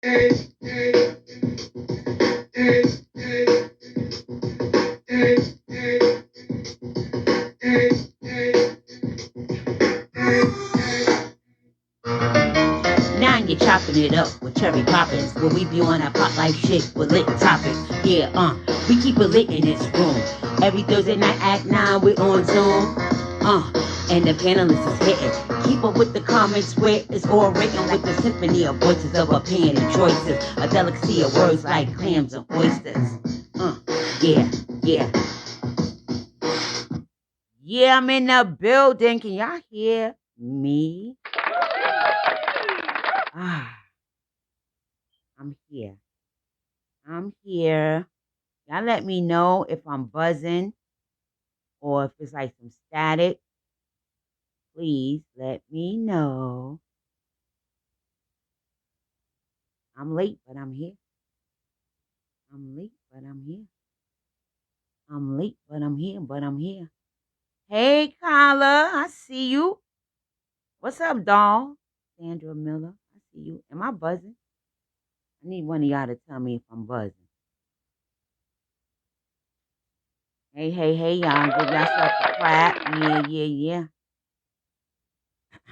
Now you're chopping it up with cherry poppins, where we be on that pop life shit with lit topics. Yeah, we keep it lit in this room. Every Thursday night at 9, we're on Zoom. And the panelists is hitting. Keep up with the comments where it's all written with the symphony of voices of opinion and choices. A delicacy of words like clams and oysters. Yeah, yeah. Yeah, I'm in the building. Can y'all hear me? I'm here. I'm here. Y'all let me know if I'm buzzing or if it's like some static. Please let me know. I'm late, but I'm here. I'm late, but I'm here. I'm late, but I'm here, but I'm here. Hey, Carla, I see you. What's up, doll? Sandra Miller, I see you. Am I buzzing? I need one of y'all to tell me if I'm buzzing. Hey, hey, hey, y'all. Give yourself a clap. Yeah, yeah, yeah. I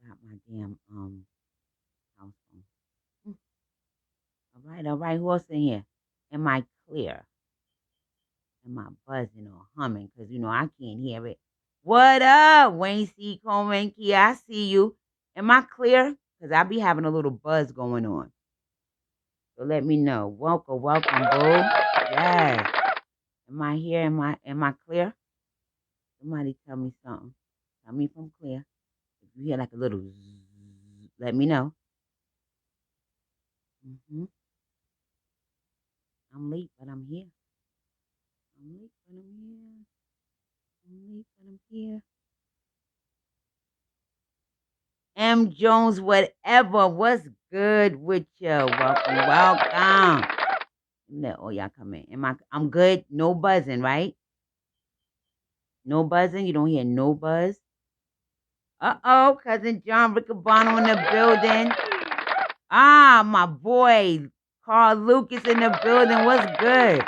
forgot my damn house phone. All right. Who else in here? Am I clear? Am I buzzing or humming? Because, I can't hear it. What up, Wayne C. Coleman? Kia, I see you. Am I clear? Because I be having a little buzz going on. So let me know. Welcome, boo. Yes. Am I here? Am I clear? Somebody tell me something. Tell me if I'm clear. If you hear like a little zzz, let me know. I'm late, but I'm here. I'm late, but I'm here. I'm late, but I'm here. M. Jones, whatever. What's good with you? Welcome. Let all y'all come in. I'm good. No buzzing, right? No buzzing. You don't hear no buzz. Cousin John Riccabano in the building. My boy Carl Lucas in the building. What's good?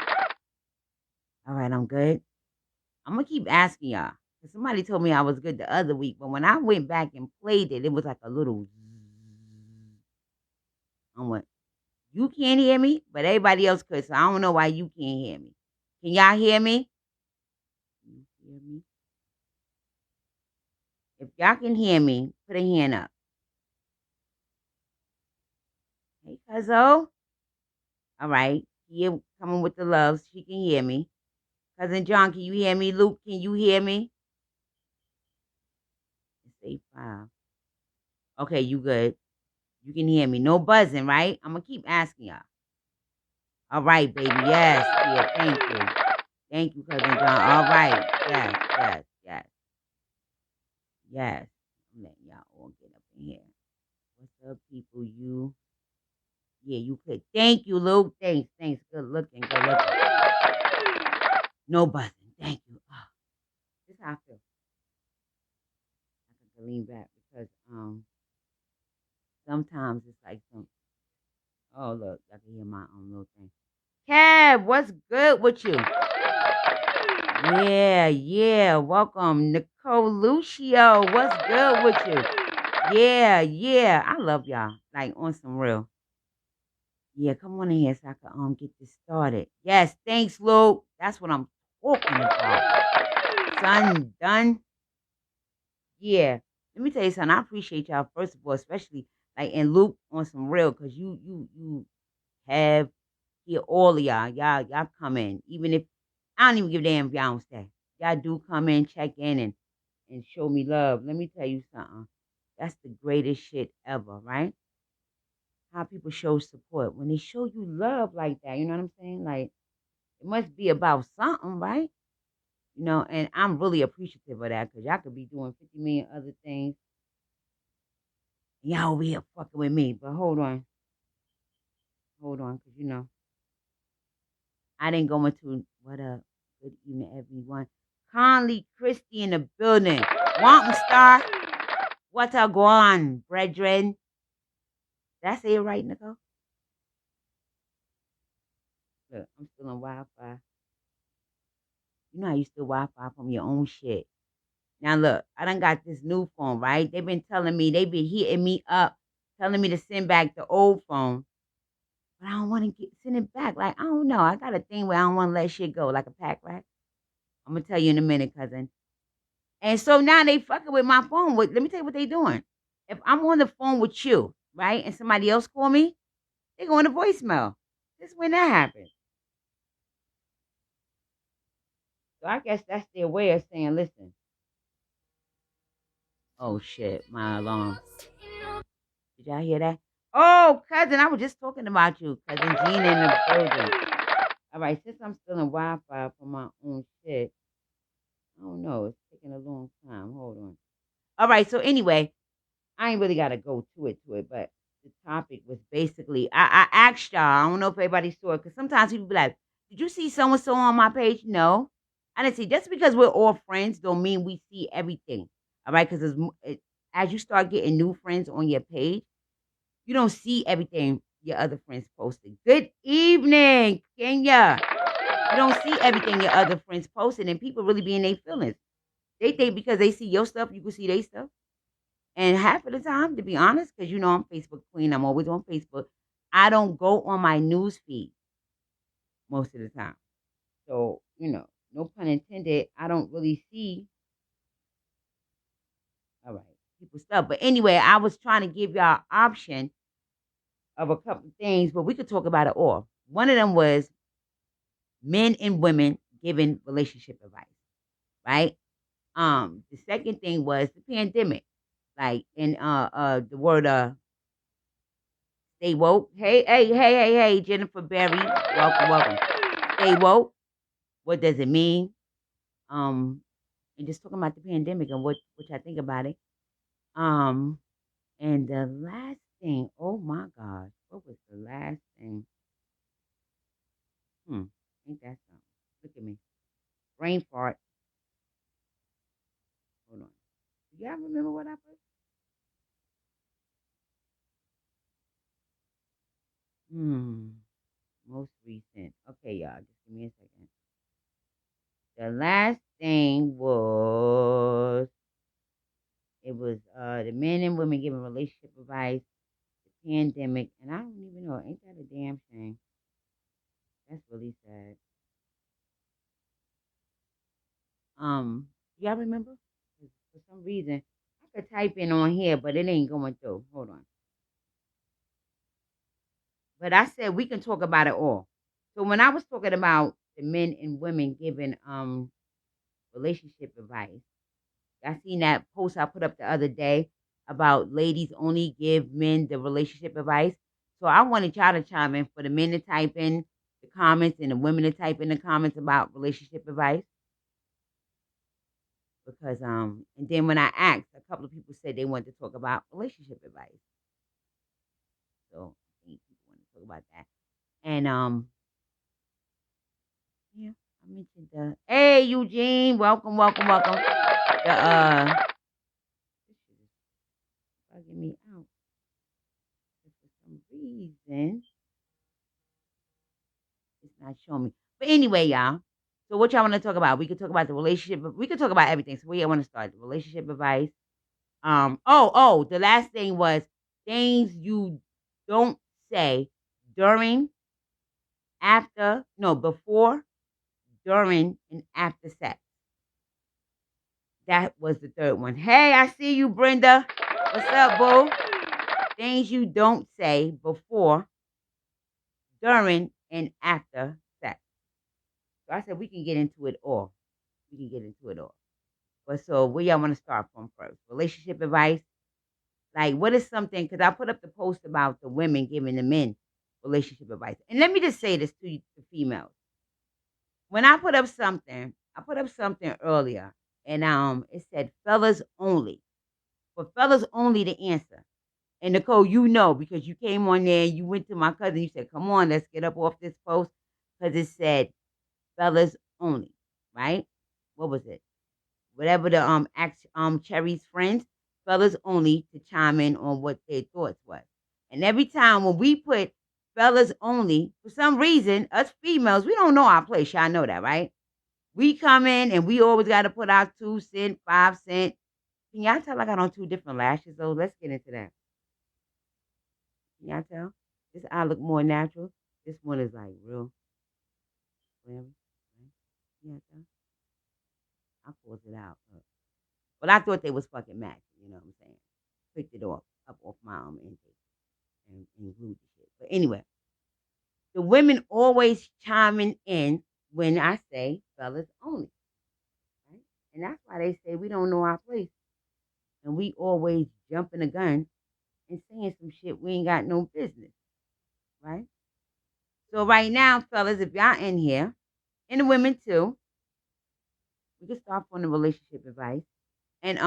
All right, I'm good. I'm gonna keep asking y'all. Somebody told me I was good the other week, but when I went back and played it, it was like a little. I went, you can't hear me, but everybody else could, so I don't know why you can't hear me. Can y'all hear me? Can you hear me? If y'all can hear me, put a hand up. Hey, Cuzzo. All right. Here, coming with the loves. She can hear me. Cousin John, can you hear me? Luke, can you hear me? It's 8-5. Okay, you good. You can hear me. No buzzing, right? I'm going to keep asking y'all. All right, baby. Yes. Yeah, thank you. Thank you, Cousin John. All right. Yes. Yes. I'm letting y'all all get up in here. What's up, people? You could. Thank you, Luke. Thanks. Good looking. No buzzing. Thank you. Oh, this is how I feel. I can lean back because sometimes it's like some. Oh look, I can hear my own little thing. Kev, what's good with you? Yeah. Welcome, Nicole Lucio. What's good with you? Yeah. I love y'all. Like on some real. Yeah, come on in here so I can get this started. Yes, thanks, Luke. That's what I'm talking about. Son, done. Yeah. Let me tell you something. I appreciate y'all first of all, especially like and Luke on some real, cause you have here all of y'all. Y'all come in. Even if I don't even give a damn if y'all don't stay. Y'all do come in, check in and show me love. Let me tell you something. That's the greatest shit ever, right? How people show support. When they show you love like that, you know what I'm saying? Like, it must be about something, right? And I'm really appreciative of that because y'all could be doing 50 million other things. Y'all over here fucking with me. But hold on. Because, I didn't go into what up. Good evening, everyone. Conley Christie in the building. Wanton Star. What a guan, brethren. Did I say it right, Nicole? Look, I'm still on Wi-Fi. You know how you steal Wi-Fi from your own shit. Now look, I done got this new phone, right? They've been telling me, they've been hitting me up, telling me to send back the old phone. But I don't want to send it back. Like, I don't know. I got a thing where I don't want to let shit go, like a pack rat. I'm gonna tell you in a minute, cousin. And so now they fucking with my phone. Let me tell you what they doing. If I'm on the phone with you, right, and somebody else call me, they go into voicemail. This is when that happens. So I guess that's their way of saying, listen. Oh shit, my alarm. Did y'all hear that? Oh, cousin, I was just talking about you, cousin Gina in the building. All right, since I'm still in Wi-Fi for my own shit, I don't know. It's taking a long time. Hold on. All right, so anyway, I ain't really got to go to it, but the topic was basically, I asked y'all, I don't know if everybody saw it, because sometimes people be like, did you see so-and-so on my page? No, I didn't see. Just because we're all friends don't mean we see everything, all right? Because as you start getting new friends on your page, you don't see everything your other friends posted. Good evening, Kenya. You don't see everything your other friends posted, and people really be in their feelings. They think because they see your stuff, you can see their stuff. And half of the time, to be honest, because you know I'm Facebook queen, I'm always on Facebook. I don't go on my news feed most of the time. So, no pun intended, I don't really see, all right, people's stuff. But anyway, I was trying to give y'all option of a couple of things, but we could talk about it all. One of them was men and women giving relationship advice, right? The second thing was the pandemic, like in the word stay woke. Hey, Jennifer Berry, welcome. Stay woke. What does it mean? And just talking about the pandemic and which I think about it. And the last thing, oh my gosh, what was the last thing? Ain't that something? Look at me. Brain fart. Hold on. Do y'all remember what I put? Most recent. Okay, y'all, just give me a second. The last thing was the men and women giving relationship advice, the pandemic, and I don't even know. Ain't that a damn shame? That's really sad. Y'all remember? For some reason, I could type in on here, but it ain't going through. Hold on. But I said we can talk about it all. So when I was talking about the men and women giving relationship advice, I seen that post I put up the other day about ladies only give men the relationship advice. So I wanted y'all to chime in, for the men to type in the comments and the women to type in the comments about relationship advice. Because and then when I asked, a couple of people said they wanted to talk about relationship advice. So I think people want to talk about that. And yeah, I mentioned hey Eugene, welcome. The this shit is bugging me out. For some reason it's not showing me. But anyway, y'all. So what y'all want to talk about? We could talk about the relationship. We could talk about everything. So where y'all want to start? The relationship advice. The last thing was things you don't say during, after, no, before, during, and after sex. That was the third one. Hey, I see you, Brenda. What's up, boo? Things you don't say before, during, and after sex. So I said we can get into it all. But so where y'all want to start from first? Relationship advice? Like, what is something, because I put up the post about the women giving the men relationship advice. And let me just say this to you, the females. When I put up something earlier, and it said fellas only. For fellas only to answer. And Nicole, you know, because you came on there, you went to my cousin, you said, come on, let's get up off this post. Because it said fellas only, right? What was it? Whatever the Cherry's friends, fellas only, to chime in on what their thoughts was. And every time when we put fellas only. For some reason, us females, we don't know our place. Y'all know that, right? We come in and we always got to put our 2 cent, 5 cent. Can y'all tell I got on 2 different lashes, though? Let's get into that. Can y'all tell? This eye look more natural. This one is like real glammy. Right? Can y'all tell? I pulled it out. But I thought they was fucking matching, you know what I'm saying? Picked it up off my intake and glued the shit. But anyway, the women always chiming in when I say fellas only. Right? And that's why they say we don't know our place. And we always jumping the gun and saying some shit we ain't got no business. Right? So right now, fellas, if y'all in here, and the women too, we can start on the relationship advice. And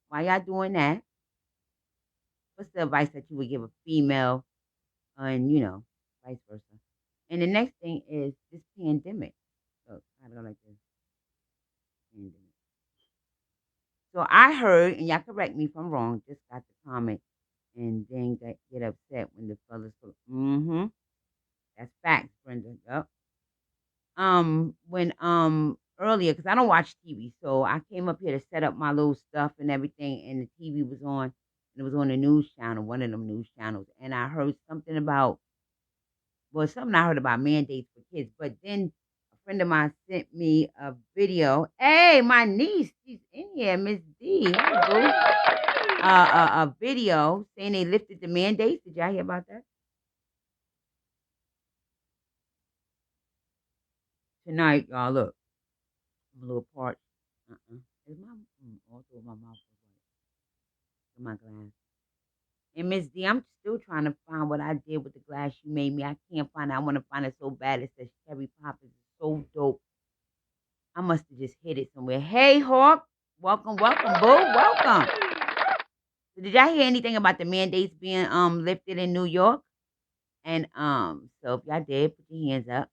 while y'all doing that, what's the advice that you would give a female and vice versa? And the next thing is this pandemic. So I don't like this pandemic. So I heard, and y'all correct me if I'm wrong, just got the comment and then get upset when the fellas go, that's facts, Brenda. Yup. When earlier, because I don't watch TV, so I came up here to set up my little stuff and everything, and the TV was on, and it was on the news channel, one of them news channels, and I heard something about, well, something I heard about mandates for kids, but then a friend of mine sent me a video. Hey, my niece, she's in here, Miss D. Hey, boo. A video saying they lifted the mandates. Did y'all hear about that? Tonight, y'all, look, I'm a little parched. Is my also my mouth was white in my glass. And Miss D, I'm still trying to find what I did with the glass you made me. I can't find it. I want to find it so bad. It says cherry pop is so dope. I must have just hit it somewhere. Hey, Hawk. Welcome, welcome, boo. Welcome. So did y'all hear anything about the mandates being lifted in New York? And so if y'all did, put your hands up.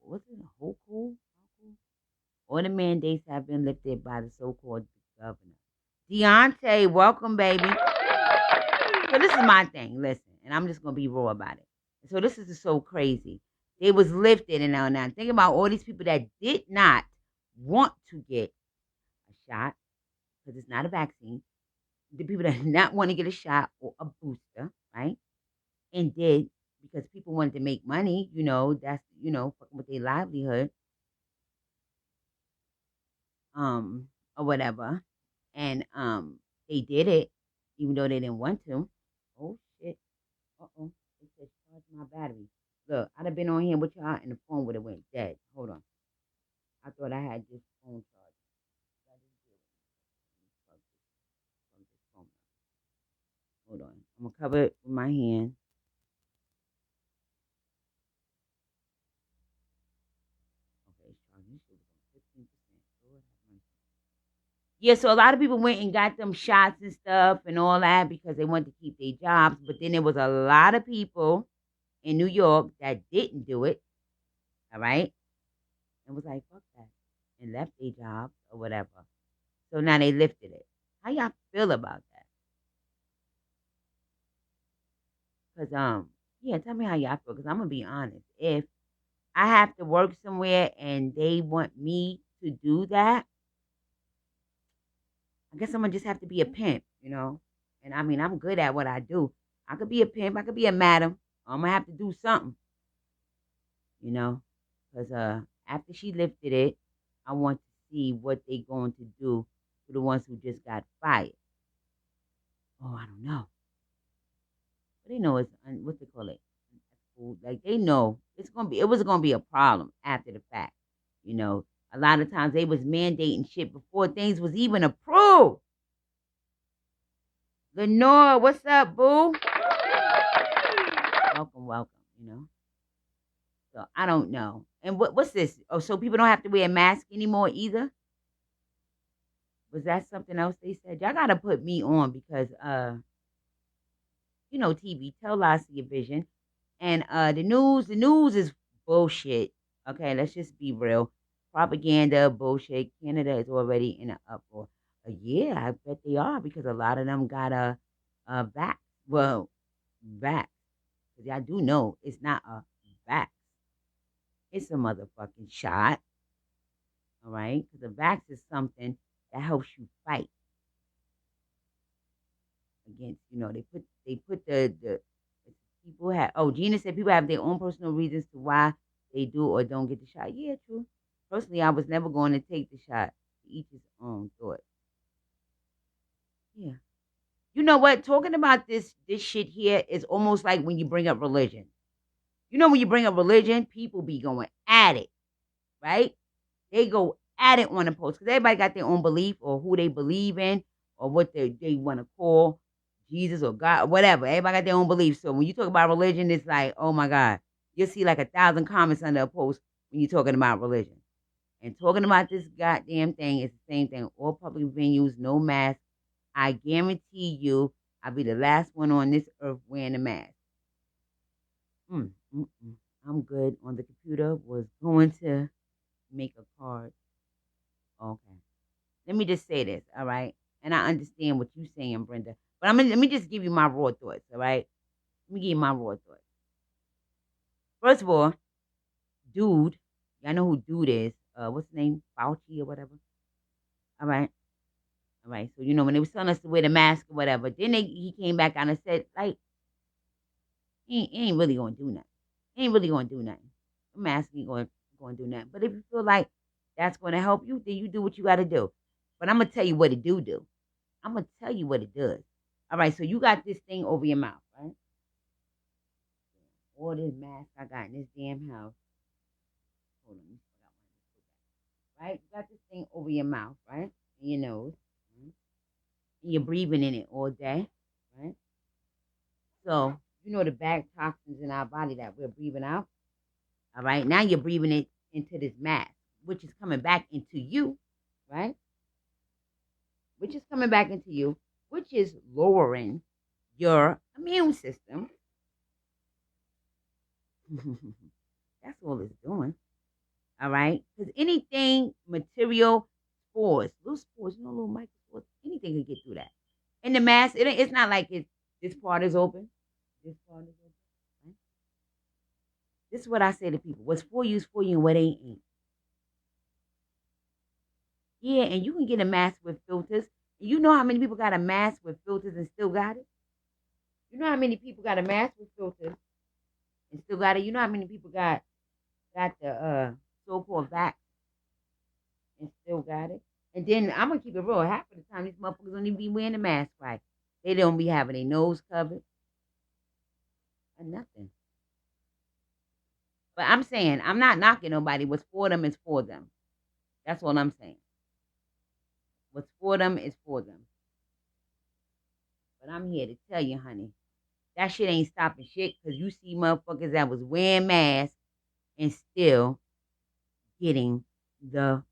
What's it? Hoku? All the mandates have been lifted by the so-called governor. Deontay, welcome, baby. So this is my thing. Listen, and I'm just gonna be raw about it. So this is so crazy. They was lifted, and now think about all these people that did not want to get a shot because it's not a vaccine. The people that did not want to get a shot or a booster, right? And did because people wanted to make money. That's fucking with their livelihood, or whatever. And they did it even though they didn't want to. Oh shit. Uh-oh. It said charge my battery. Look, I'd have been on here with y'all and the phone would have went dead. Hold on. I thought I had this phone charged. Hold on. I'm gonna cover it with my hand. Okay, it's charging. This shit was on 15%. Yeah, so a lot of people went and got them shots and stuff and all that because they wanted to keep their jobs. But then there was a lot of people in New York that didn't do it. All right. And was like, fuck that. And left their jobs or whatever. So now they lifted it. How y'all feel about that? Because, yeah, tell me how y'all feel. Because I'm going to be honest. If I have to work somewhere and they want me to do that, I guess I'm going to just have to be a pimp, And I mean, I'm good at what I do. I could be a pimp. I could be a madam. I'm going to have to do something, Because after she lifted it, I want to see what they going to do to the ones who just got fired. Oh, I don't know. But they know it's, what they call it? Like, they know it was going to be a problem after the fact. A lot of times they was mandating shit before things was even approved. Lenore, what's up, boo? Welcome. So I don't know. And what's this? Oh, so people don't have to wear a mask anymore either? Was that something else they said? Y'all gotta put me on because TV, tell lies to your vision. And the news is bullshit. Okay, let's just be real. Propaganda, bullshit. Canada is already in an uproar. Yeah, I bet they are because a lot of them got a vax. Well, vax. Because I do know it's not a vax. It's a motherfucking shot. All right? Because a vax is something that helps you fight against, they put the people have, oh, Gina said people have their own personal reasons to why they do or don't get the shot. Yeah, true. Personally, I was never going to take the shot. Each his own thought. Yeah. You know what? Talking about this shit here is almost like when you bring up religion. You know, when you bring up religion, people be going at it, right? They go at it on the post because everybody got their own belief or who they believe in or what they want to call Jesus or God, whatever. Everybody got their own belief. So when you talk about religion, it's like, oh my God, you'll see like 1,000 comments under a post when you're talking about religion. And talking about this goddamn thing is the same thing. All public venues, no mask. I guarantee you, I'll be the last one on this earth wearing a mask. I'm good on the computer. Was going to make a card. Okay. Let me just say this, all right? And I understand what you're saying, Brenda. But let me just give you my raw thoughts, all right? Let me give you my raw thoughts. First of all, dude, y'all know who dude is. What's his name? Fauci or whatever. All right. All right. So, when they was telling us to wear the mask or whatever, then he came back out and said, like, he ain't really going to do nothing. He ain't really going to do nothing. The mask ain't going to do nothing. But if you feel like that's going to help you, then you do what you got to do. But I'm going to tell you what it do. I'm going to tell you what it does. All right, so you got this thing over your mouth, right? All this mask I got in this damn house. Hold on, right? You got this thing over your mouth, right? In your nose. Right? And you're breathing in it all day, right? So, the bad toxins in our body that we're breathing out. All right, now you're breathing it into this mask, which is coming back into you, right? Which is coming back into you, which is lowering your immune system. That's all it's doing. All right? Because anything, material, spores, little spores, little microspores, anything can get through that. In the mask, it's not like this part is open. This part is open. Right? This is what I say to people. What's for you is for you and what ain't. Yeah, and you can get a mask with filters. You know how many people got a mask with filters and still got it? You know how many people got a mask with filters and still got it? You know how many people got the so-called vax and still got it? And then I'm gonna keep it real. Half of the time, these motherfuckers don't even be wearing the mask right. They don't be having their nose covered or nothing. But I'm saying I'm not knocking nobody. What's for them is for them. That's what I'm saying. What's for them is for them. But I'm here to tell you, honey, that shit ain't stopping shit because you see motherfuckers that was wearing masks and still getting the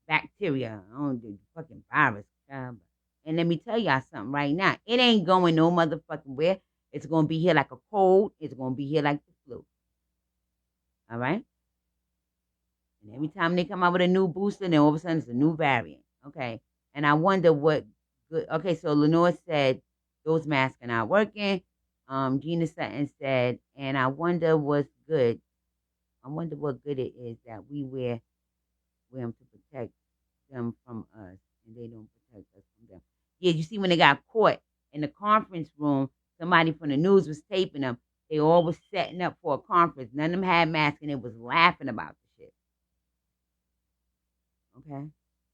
bacteria, the fucking virus. And let me tell y'all something right now. It ain't going no motherfucking where. It's going to be here like a cold. It's going to be here like the flu. All right? And every time they come out with a new booster, then all of a sudden it's a new variant. Okay? And I wonder what good. Okay, so Lenore said those masks are not working. Gina Sutton said, and I wonder what's good. I wonder what good it is that we wear them to protect them from us, and they don't protect us from them. Yeah, you see when they got caught in the conference room, somebody from the news was taping them. They all was setting up for a conference. None of them had masks, and they was laughing about the shit. Okay?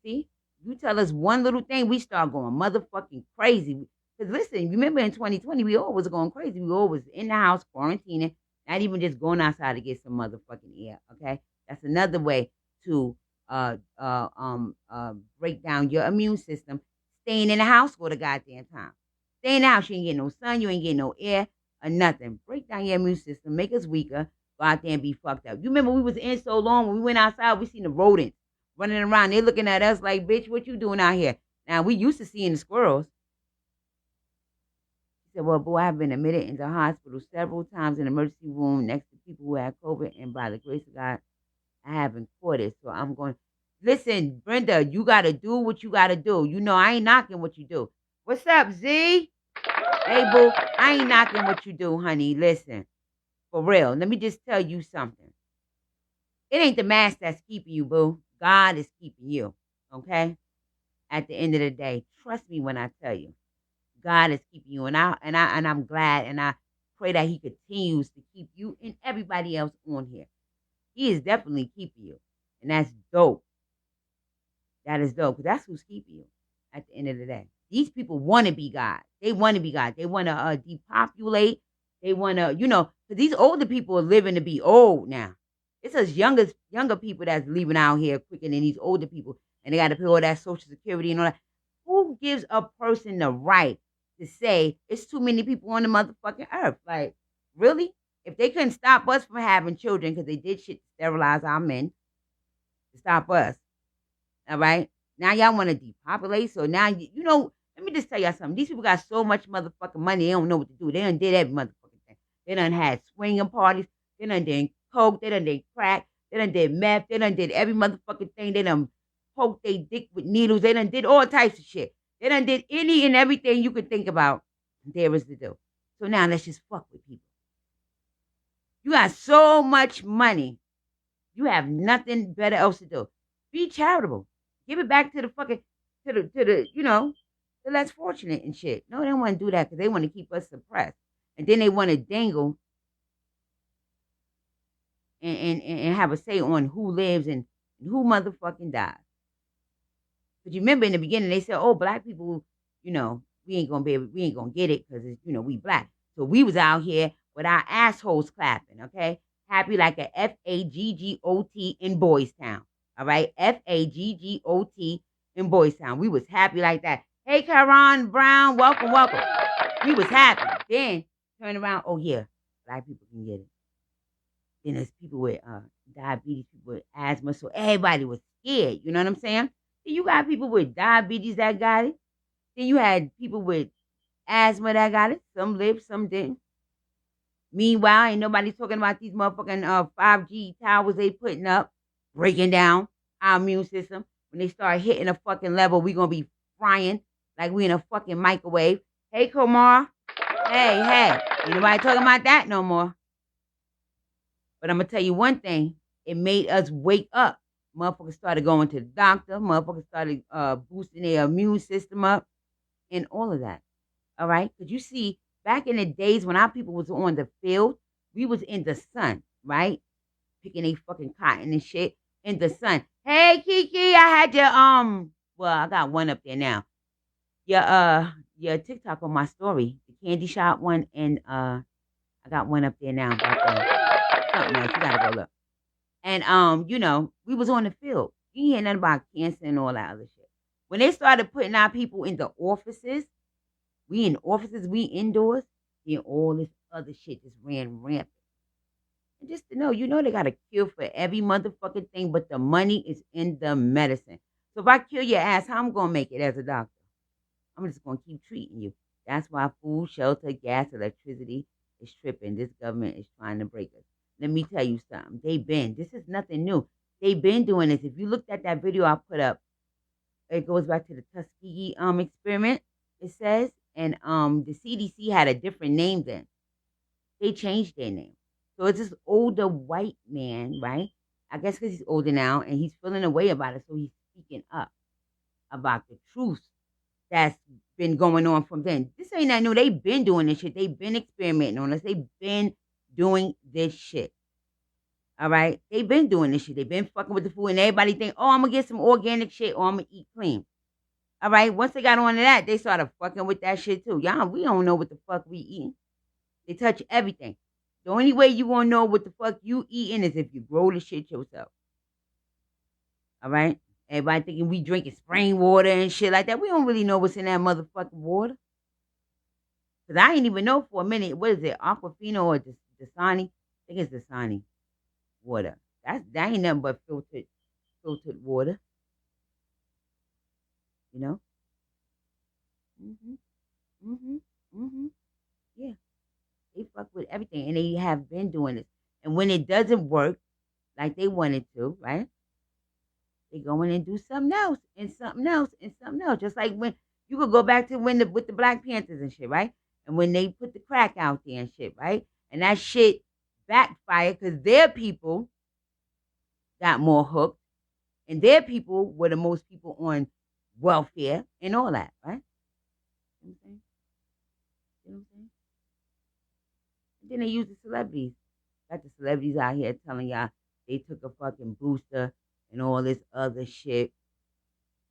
See? You tell us one little thing, we start going motherfucking crazy. Because listen, remember in 2020, we all was going crazy. We all was in the house quarantining, not even just going outside to get some motherfucking air. Okay? That's another way to break down your immune system. Staying in the house for the goddamn time. Stay in the house, you ain't getting no sun, you ain't getting no air or nothing. Break down your immune system, make us weaker, go out there and be fucked up. You remember we was in so long, when we went outside, we seen the rodents running around. They looking at us like, bitch, what you doing out here? Now, we used to seeing the squirrels. She said, well, boy, I've been admitted into the hospital several times in the emergency room next to people who had COVID, and by the grace of God, I haven't caught it. So I'm going, listen, Brenda, you got to do what you got to do. I ain't knocking what you do. What's up, Z? Hey, boo, I ain't knocking what you do, honey. Listen, for real. Let me just tell you something. It ain't the mask that's keeping you, boo. God is keeping you. Okay? At the end of the day, trust me when I tell you, God is keeping you. And I'm glad, and I pray that He continues to keep you and everybody else on here. He is definitely keeping you. And that's dope. That is dope. Because that's who's keeping you at the end of the day. These people want to be God. They want to be God. They want to depopulate. They want to, because these older people are living to be old now. It's us younger people that's leaving out here quicker than these older people. And they got to pay all that Social Security and all that. Who gives a person the right to say it's too many people on the motherfucking earth? Like, really? If they couldn't stop us from having children because they did shit to sterilize our men, to stop us, all right? Now y'all want to depopulate. So now, let me just tell y'all something. These people got so much motherfucking money, they don't know what to do. They done did every motherfucking thing. They done had swinging parties. They done did coke. They done did crack. They done did meth. They done did every motherfucking thing. They done poked their dick with needles. They done did all types of shit. They done did any and everything you could think about there is to do. So now let's just fuck with people. You got so much money. You have nothing better else to do. Be charitable. Give it back to the fucking to the the less fortunate and shit. No, they don't want to do that because they want to keep us suppressed. And then they want to dangle and have a say on who lives and who motherfucking dies. But you remember in the beginning they said, oh, black people, we ain't gonna get it because we black. So we was out here with our assholes clapping, okay? Happy like a FAGGOT in Boys Town. All right? FAGGOT in Boys Town. We was happy like that. Hey, Karan Brown, welcome, welcome. We was happy. Then turn around, oh yeah, black people can get it. Then there's people with diabetes, people with asthma, so everybody was scared. You know what I'm saying? Then you got people with diabetes that got it. Then you had people with asthma that got it. Some lived, some didn't. Meanwhile, ain't nobody talking about these motherfucking 5G towers they putting up, breaking down our immune system. When they start hitting a fucking level, we going to be frying like we in a fucking microwave. Hey, Komar. Hey. Ain't nobody talking about that no more. But I'm going to tell you one thing. It made us wake up. Motherfuckers started going to the doctor. Motherfuckers started boosting their immune system up and all of that. All right? Because you see, back in the days when our people was on the field, we was in the sun, right? Picking a fucking cotton and shit in the sun. Hey, Kiki, I had your, well, I got one up there now. Your TikTok on my story, the candy shop one, and I got one up there now about something else. You gotta go look. And, we was on the field. You ain't hear nothing about cancer and all that other shit. When they started putting our people in the offices, we in offices, we indoors, and all this other shit just ran rampant. And just to know, they got a cure for every motherfucking thing, but the money is in the medicine. So if I kill your ass, how I'm going to make it as a doctor? I'm just going to keep treating you. That's why food, shelter, gas, electricity is tripping. This government is trying to break us. Let me tell you something. This is nothing new. They've been doing this. If you looked at that video I put up, it goes back to the Tuskegee experiment, it says. And the CDC had a different name then. They changed their name. So it's this older white man, right? I guess because he's older now and he's feeling a way about it. So he's speaking up about the truth that's been going on from then. This ain't that new. They've been doing this shit. They've been experimenting on us. They've been doing this shit. All right? They've been doing this shit. They've been fucking with the food and everybody think, oh, I'm going to get some organic shit or I'm going to eat clean. All right? Once they got on to that, they started fucking with that shit too. Y'all, we don't know what the fuck we eating. They touch everything. The only way you gonna know what the fuck you eating is if you grow the shit yourself. All right? Everybody thinking we drinking spring water and shit like that. We don't really know what's in that motherfucking water. Because I ain't even know for a minute, what is it, Aquafina or Dasani? I think it's Dasani water. That ain't nothing but filtered water. You know? Yeah. They fuck with everything. And they have been doing this. And when it doesn't work like they wanted to, right? They go in and do something else and something else and something else. Just like when you could go back to with the Black Panthers and shit, right? And when they put the crack out there and shit, right? And that shit backfired because their people got more hooked, and their people were the most people on welfare and all that, right? You know what I'm saying? You know what I'm saying? And then they use the celebrities. Got the celebrities out here telling y'all they took a fucking booster and all this other shit.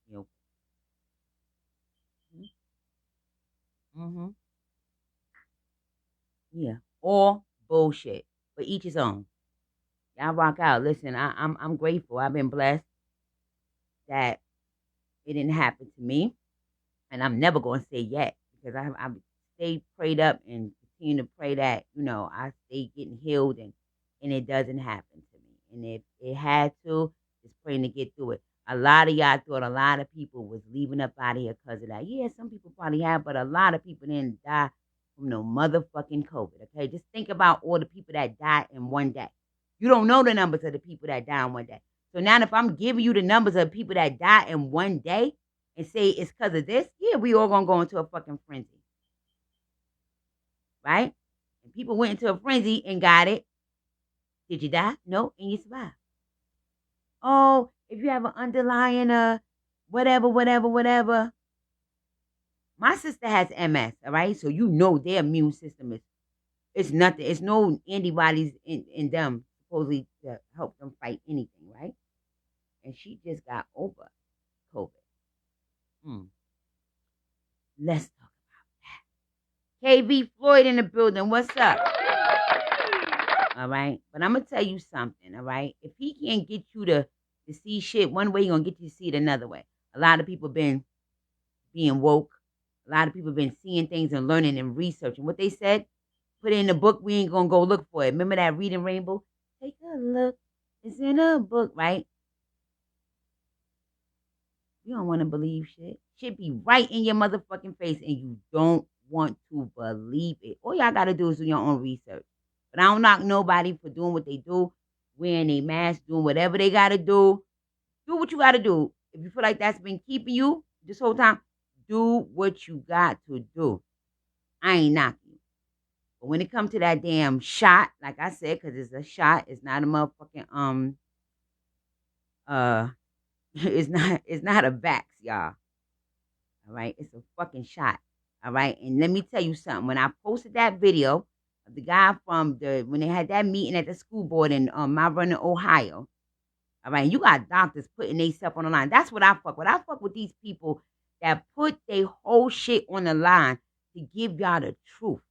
You know. Mm-hmm. Yeah. All bullshit. But each his own. Y'all rock out. Listen, I'm grateful. I've been blessed that it didn't happen to me. And I'm never gonna say yet because I stay prayed up and continue to pray that, I stay getting healed and it doesn't happen to me. And if it had to, just praying to get through it. A lot of y'all thought a lot of people was leaving up out of here because of that. Yeah, some people probably have, but a lot of people didn't die from no motherfucking COVID. Okay, just think about all the people that died in one day. You don't know the numbers of the people that died in one day. So now if I'm giving you the numbers of people that died in one day and say it's because of this, yeah, we all gonna go into a fucking frenzy. Right? And people went into a frenzy and got it. Did you die? No, and you survived. Oh, if you have an underlying whatever. My sister has MS, all right? So you know their immune system it's nothing. It's no antibodies in them supposedly to help them fight anything, right? And she just got over COVID. Let's talk about that. KV Floyd in the building. What's up? All right. But I'm going to tell you something, all right? If he can't get you to see shit one way, he's going to get you to see it another way. A lot of people been being woke. A lot of people been seeing things and learning and researching. What they said, put it in the book, we ain't going to go look for it. Remember that Reading Rainbow? Take a look. It's in a book, right? You don't want to believe shit. Shit be right in your motherfucking face and you don't want to believe it. All y'all got to do is do your own research. But I don't knock nobody for doing what they do, wearing a mask, doing whatever they got to do. Do what you got to do. If you feel like that's been keeping you this whole time, do what you got to do. I ain't knocking you. But when it comes to that damn shot, like I said, because it's a shot, it's not a motherfucking, it's not a vax, y'all. All right? It's a fucking shot. All right? And let me tell you something. When I posted that video of the guy from when they had that meeting at the school board in Mount Vernon, Ohio, all right, you got doctors putting themselves on the line. That's what I fuck with. I fuck with these people that put their whole shit on the line to give y'all the truth.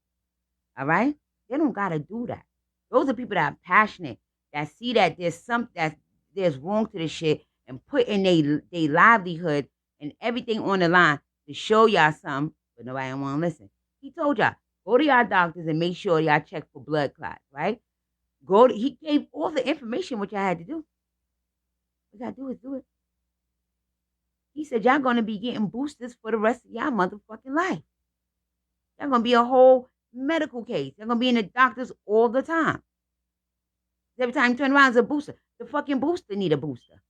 All right? They don't got to do that. Those are people that are passionate, that see that there's wrong to this shit and put in their livelihood and everything on the line to show y'all something, but nobody don't want to listen. He told y'all, go to y'all doctors and make sure y'all check for blood clots, right? He gave all the information what y'all had to do. What y'all do is do it. He said y'all going to be getting boosters for the rest of y'all motherfucking life. Y'all going to be a whole medical case. Y'all going to be in the doctors all the time. Every time you turn around, it's a booster. The fucking booster need a booster.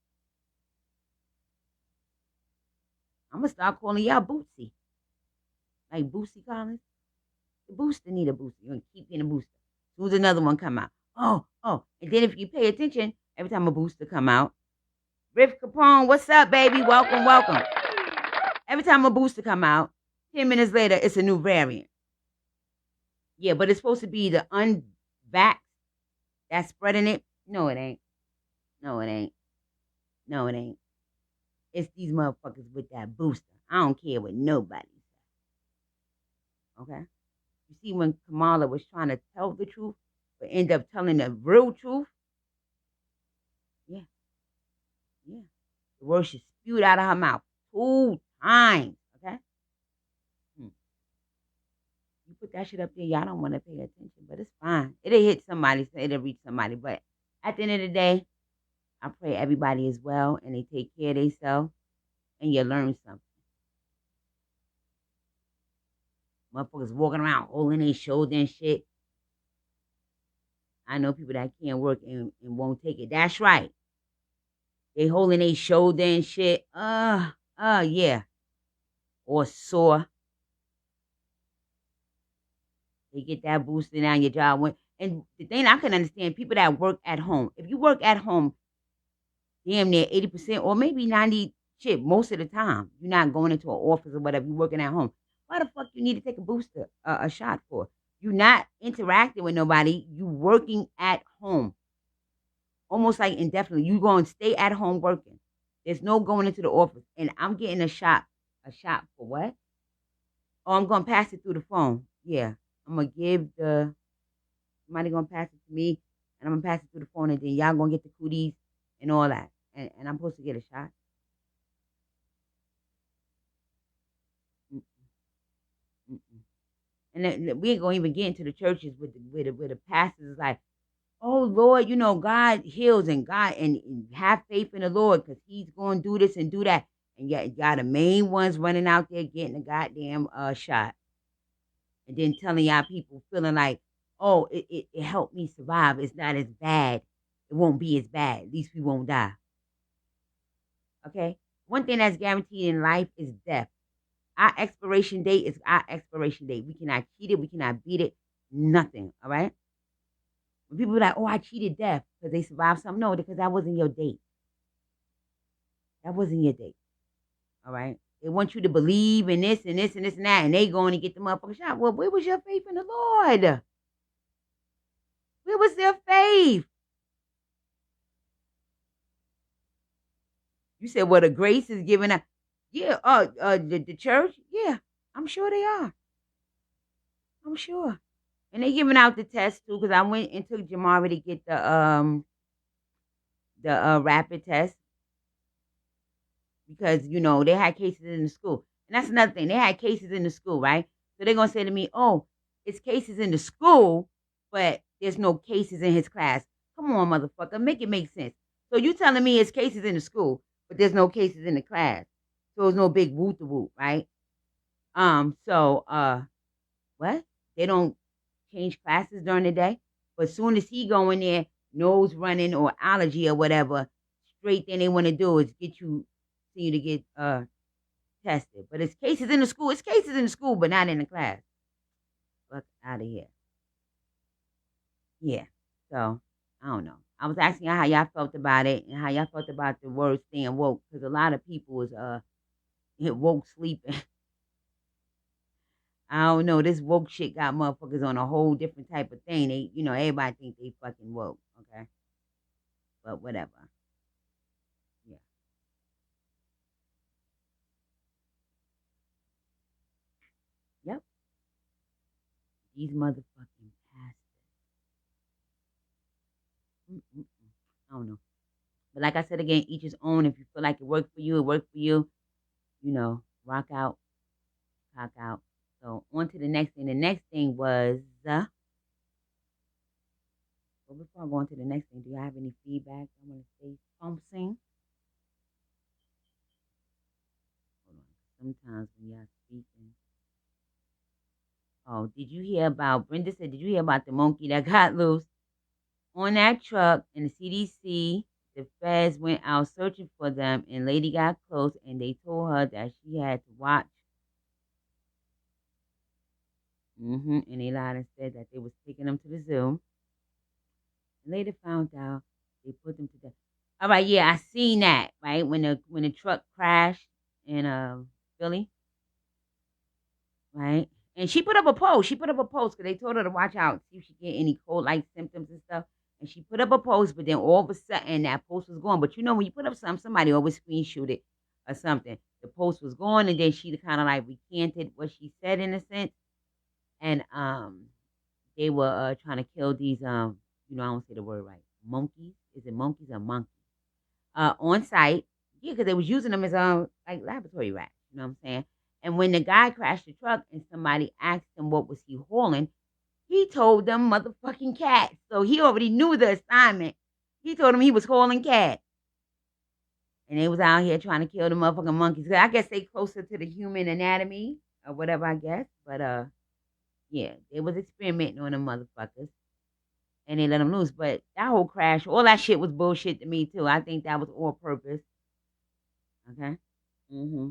I'm going to start calling y'all Bootsy. Like Bootsy Collins. The booster need a booster. You're going to keep getting a booster. As soon as another one come out. Oh. And then if you pay attention, every time a booster come out, Riff Capone, what's up, baby? Welcome. Every time a booster come out, 10 minutes later, it's a new variant. Yeah, but it's supposed to be the unvaxxed that's spreading it. No, it ain't. It's these motherfuckers with that booster. I don't care what nobody says. Okay? You see when Kamala was trying to tell the truth, but end up telling the real truth? Yeah. The word she spewed out of her mouth 2 times. Okay? You put that shit up there, y'all don't want to pay attention, but it's fine. It'll hit somebody, so it'll reach somebody. But at the end of the day, I pray everybody is well and they take care of themselves and you learn something. Motherfuckers walking around holding their shoulder and shit. I know people that can't work and won't take it. That's right. They holding their shoulder and shit. Yeah. Or sore. They get that boosted down your job. And the thing I can understand, people that work at home. If you work at home, damn near 80% or maybe 90 shit most of the time. You're not going into an office or whatever. You're working at home. Why the fuck you need to take a booster, a shot for? You're not interacting with nobody. You working at home. Almost like indefinitely. You going to stay at home working. There's no going into the office. And I'm getting a shot. A shot for what? Oh, I'm going to pass it through the phone. Yeah. I'm going to give somebody going to pass it to me. And I'm going to pass it through the phone. And then y'all going to get the cooties and all that. And I'm supposed to get a shot. Mm-mm. And then we ain't gonna even get into the churches with the pastors like, oh Lord, God heals and have faith in the Lord because He's gonna do this and do that. And yet y'all the main ones running out there getting a goddamn shot. And then telling y'all people feeling like, oh, it helped me survive. It's not as bad. It won't be as bad. At least we won't die. Okay? One thing that's guaranteed in life is death. Our expiration date is our expiration date. We cannot cheat it. We cannot beat it. Nothing. All right. When people are like, "Oh, I cheated death because they survived something," no, because that wasn't your date. That wasn't your date. All right. They want you to believe in this and this and this and that, and they going to get the motherfucking shot. Well, where was your faith in the Lord? Where was their faith? You said, "Well, the grace is given up." Yeah. The church. Yeah, I'm sure they are. I'm sure. And they giving out the test too, because I went and took Jamari to get the rapid test because they had cases in the school, and that's another thing. They had cases in the school, right? So they're gonna say to me, "Oh, it's cases in the school, but there's no cases in his class." Come on, motherfucker, make it make sense. So you telling me it's cases in the school, but there's no cases in the class, so it's no big whoop the whoop, right? So what? They don't change classes during the day. But as soon as he go in there, nose running or allergy or whatever, straight thing they want to do is get you, see you to get tested. But it's cases in the school. It's cases in the school, but not in the class. Fuck out of here. Yeah. So I don't know. I was asking how y'all felt about it and how y'all felt about the word staying woke because a lot of people was woke sleeping. I don't know. This woke shit got motherfuckers on a whole different type of thing. They, everybody think they fucking woke. Okay, but whatever. Yeah. Yep. These motherfucking pastors. Mm-mm-mm. I don't know. But like I said again, each his own. If you feel like it worked for you, it worked for you. Rock out, cock out. So on to the next thing. The next thing was, well, before I go on to the next thing, do you have any feedback? I want to say something. Hold on. Sometimes when y'all speaking. Oh, did you hear about, Brenda said, did you hear about the monkey that got loose on that truck in the CDC? The feds went out searching for them, and lady got close, and they told her that she had to watch. And they lied and said that they was taking them to the zoo. And later found out they put them to death. All right, yeah, I seen that, right? When the truck crashed in Philly, right? And she put up a post. She put up a post because they told her to watch out, see if she get any cold-like symptoms and stuff. And she put up a post, but then all of a sudden that post was gone. But when you put up something, somebody always screenshot it or something. The post was gone, and then she kind of like recanted what she said in a sense. And they were trying to kill these I don't say the word right. Monkeys? Is it monkeys or monkeys? On site. Yeah, because they was using them as like laboratory rats. You know what I'm saying? And when the guy crashed the truck and somebody asked him what was he hauling, he told them motherfucking cats. So he already knew the assignment. He told them he was hauling cats. And they was out here trying to kill the motherfucking monkeys. I guess they closer to the human anatomy or whatever, I guess. But yeah, they was experimenting on them motherfuckers. And they let them loose. But that whole crash, all that shit was bullshit to me too. I think that was all purpose. Okay? Mm-hmm.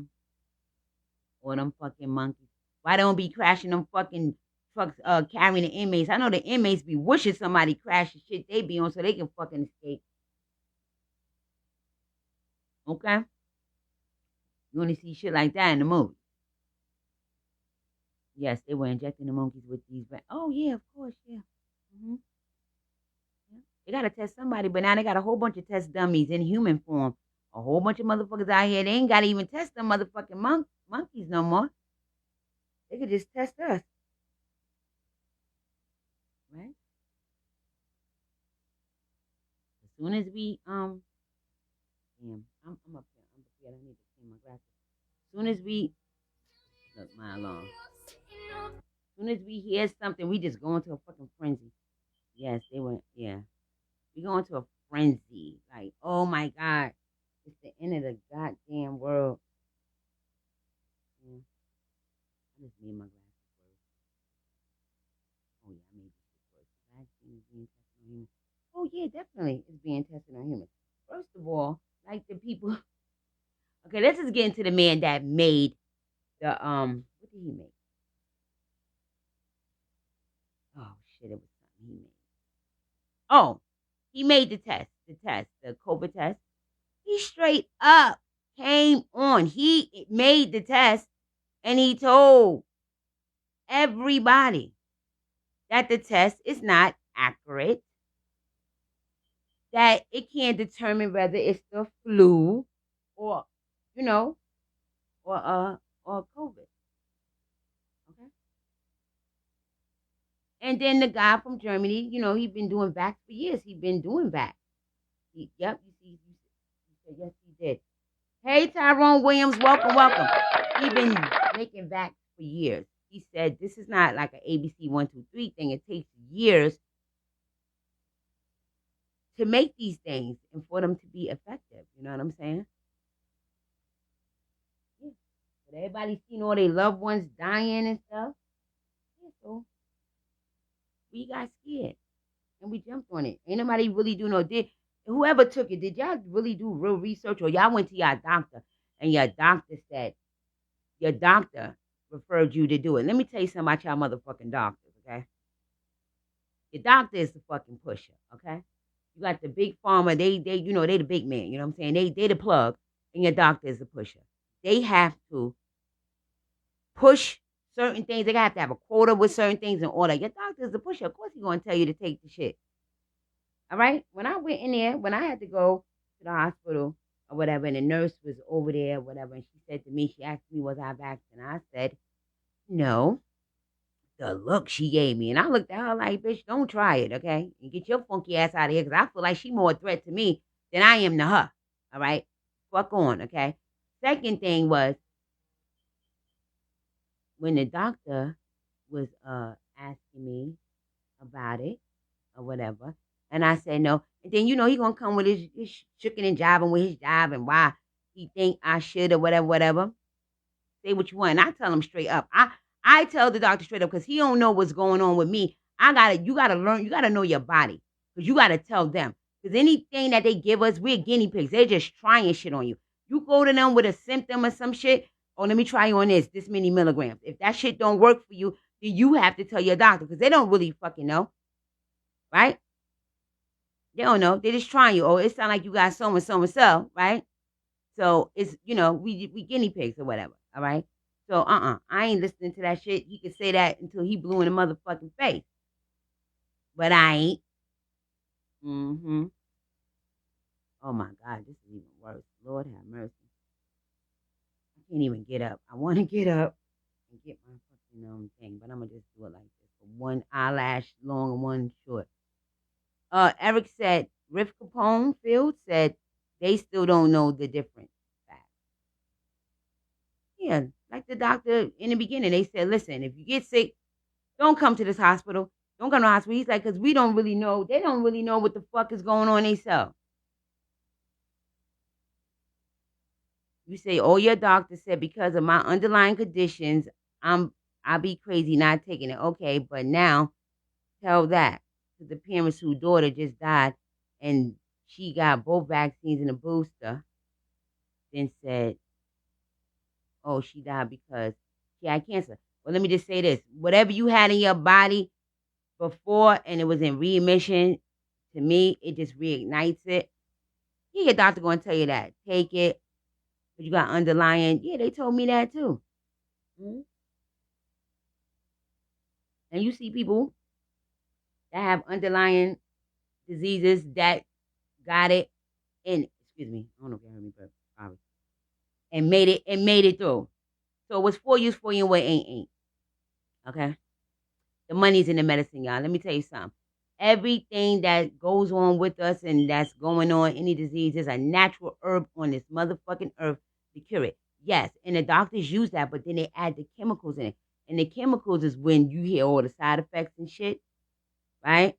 Or them fucking monkeys. Why don't be crashing them fucking trucks carrying the inmates. I know the inmates be wishing somebody crashed the shit they be on so they can fucking escape. Okay? You only see shit like that in the movie. Yes, they were injecting the monkeys with these. Oh, yeah, of course, yeah. hmm yeah. They got to test somebody, but now they got a whole bunch of test dummies in human form. A whole bunch of motherfuckers out here. They ain't got to even test them motherfucking monkeys no more. They could just test us, right? As soon as we, damn, I'm up here. I'm up here. I need to clean my glasses. As soon as we, look, my alarm. As soon as we hear something, we just go into a fucking frenzy. Yes, they went, yeah. We go into a frenzy. Like, oh my God. It's the end of the goddamn world. Yeah. I just need my glasses first. Oh yeah, I made this shit first. Vaccine is being tested on humans. Oh yeah, definitely it's being tested on humans. First of all, like the people okay, let's just get into the man that made the what did he make? Oh shit, it was something he made. Oh, he made the COVID test. He straight up came on. He made the test and he told everybody that the test is not accurate, that it can't determine whether it's the flu or, you know, or COVID. Okay. And then the guy from Germany, he's been doing vax for years. He's been doing vax. Yep, you said yes, he did. Hey, Tyrone Williams, welcome, welcome. He's been making vax for years. He said this is not like an ABC 1, 2, 3 thing. It takes years to make these things and for them to be effective. You know what I'm saying? Yeah. But everybody's seen all their loved ones dying and stuff. Yeah, so we got scared and we jumped on it. Ain't nobody really do no did. Whoever took it, did y'all really do real research or y'all went to your doctor and your doctor said your doctor referred you to do it? Let me tell you something about y'all motherfucking doctors, okay? Your doctor is the fucking pusher, okay? You got the big pharma, they the big man, you know what I'm saying? They the plug, and your doctor is the pusher. They have to push certain things. They have to have a quota with certain things in order. Your doctor is the pusher. Of course he's gonna tell you to take the shit. All right? When I went in there, when I had to go to the hospital or whatever, and the nurse was over there, whatever, and she said to me, she asked me, was I vaccinated? I said, no. The look she gave me. And I looked at her like, bitch, don't try it, okay? And get your funky ass out of here because I feel like she more a threat to me than I am to her. All right? Fuck on, okay? Second thing was when the doctor was asking me about it or whatever, and I said no. And then, he going to come with his shooking and jiving with his job and why he think I should or whatever, whatever. Say what you want. And I tell him straight up. I tell the doctor straight up because he don't know what's going on with me. You gotta learn, you gotta know your body. Because you gotta tell them. Because anything that they give us, we're guinea pigs. They're just trying shit on you. You go to them with a symptom or some shit, oh, let me try you on this many milligrams. If that shit don't work for you, then you have to tell your doctor because they don't really fucking know. Right? They don't know. They're just trying you. Oh, it sounds like you got so and so and so, right? So it's, we guinea pigs or whatever. All right. So I ain't listening to that shit. He could say that until he blew in the motherfucking face. But I ain't. Mm-hmm. Oh my God, this is even worse. Lord have mercy. I can't even get up. I want to get up and get my fucking thing, but I'm gonna just do it like this. One eyelash long and one short. Eric said Riff Capone Field said they still don't know the difference. Yeah, like the doctor in the beginning, they said, listen, if you get sick, don't come to this hospital. Don't come to the hospital. He's like, because we don't really know. They don't really know what the fuck is going on themselves. You say, oh, your doctor said because of my underlying conditions, I'll be crazy not taking it. Okay, but now tell that to the parents whose daughter just died and she got both vaccines and a booster, then said, oh, she died because she had cancer. Well, let me just say this. Whatever you had in your body before and it was in remission, to me, it just reignites it. Yeah, your doctor going to tell you that. Take it. Because you got underlying. Yeah, they told me that too. Mm-hmm. And you see people that have underlying diseases that got it and excuse me, I don't know if you heard me, but sorry. And made it through. So what's for you is for you and what ain't. Okay? The money's in the medicine, y'all. Let me tell you something. Everything that goes on with us and that's going on, any disease, is a natural herb on this motherfucking earth to cure it. Yes, and the doctors use that, but then they add the chemicals in it. And the chemicals is when you hear all the side effects and shit, right?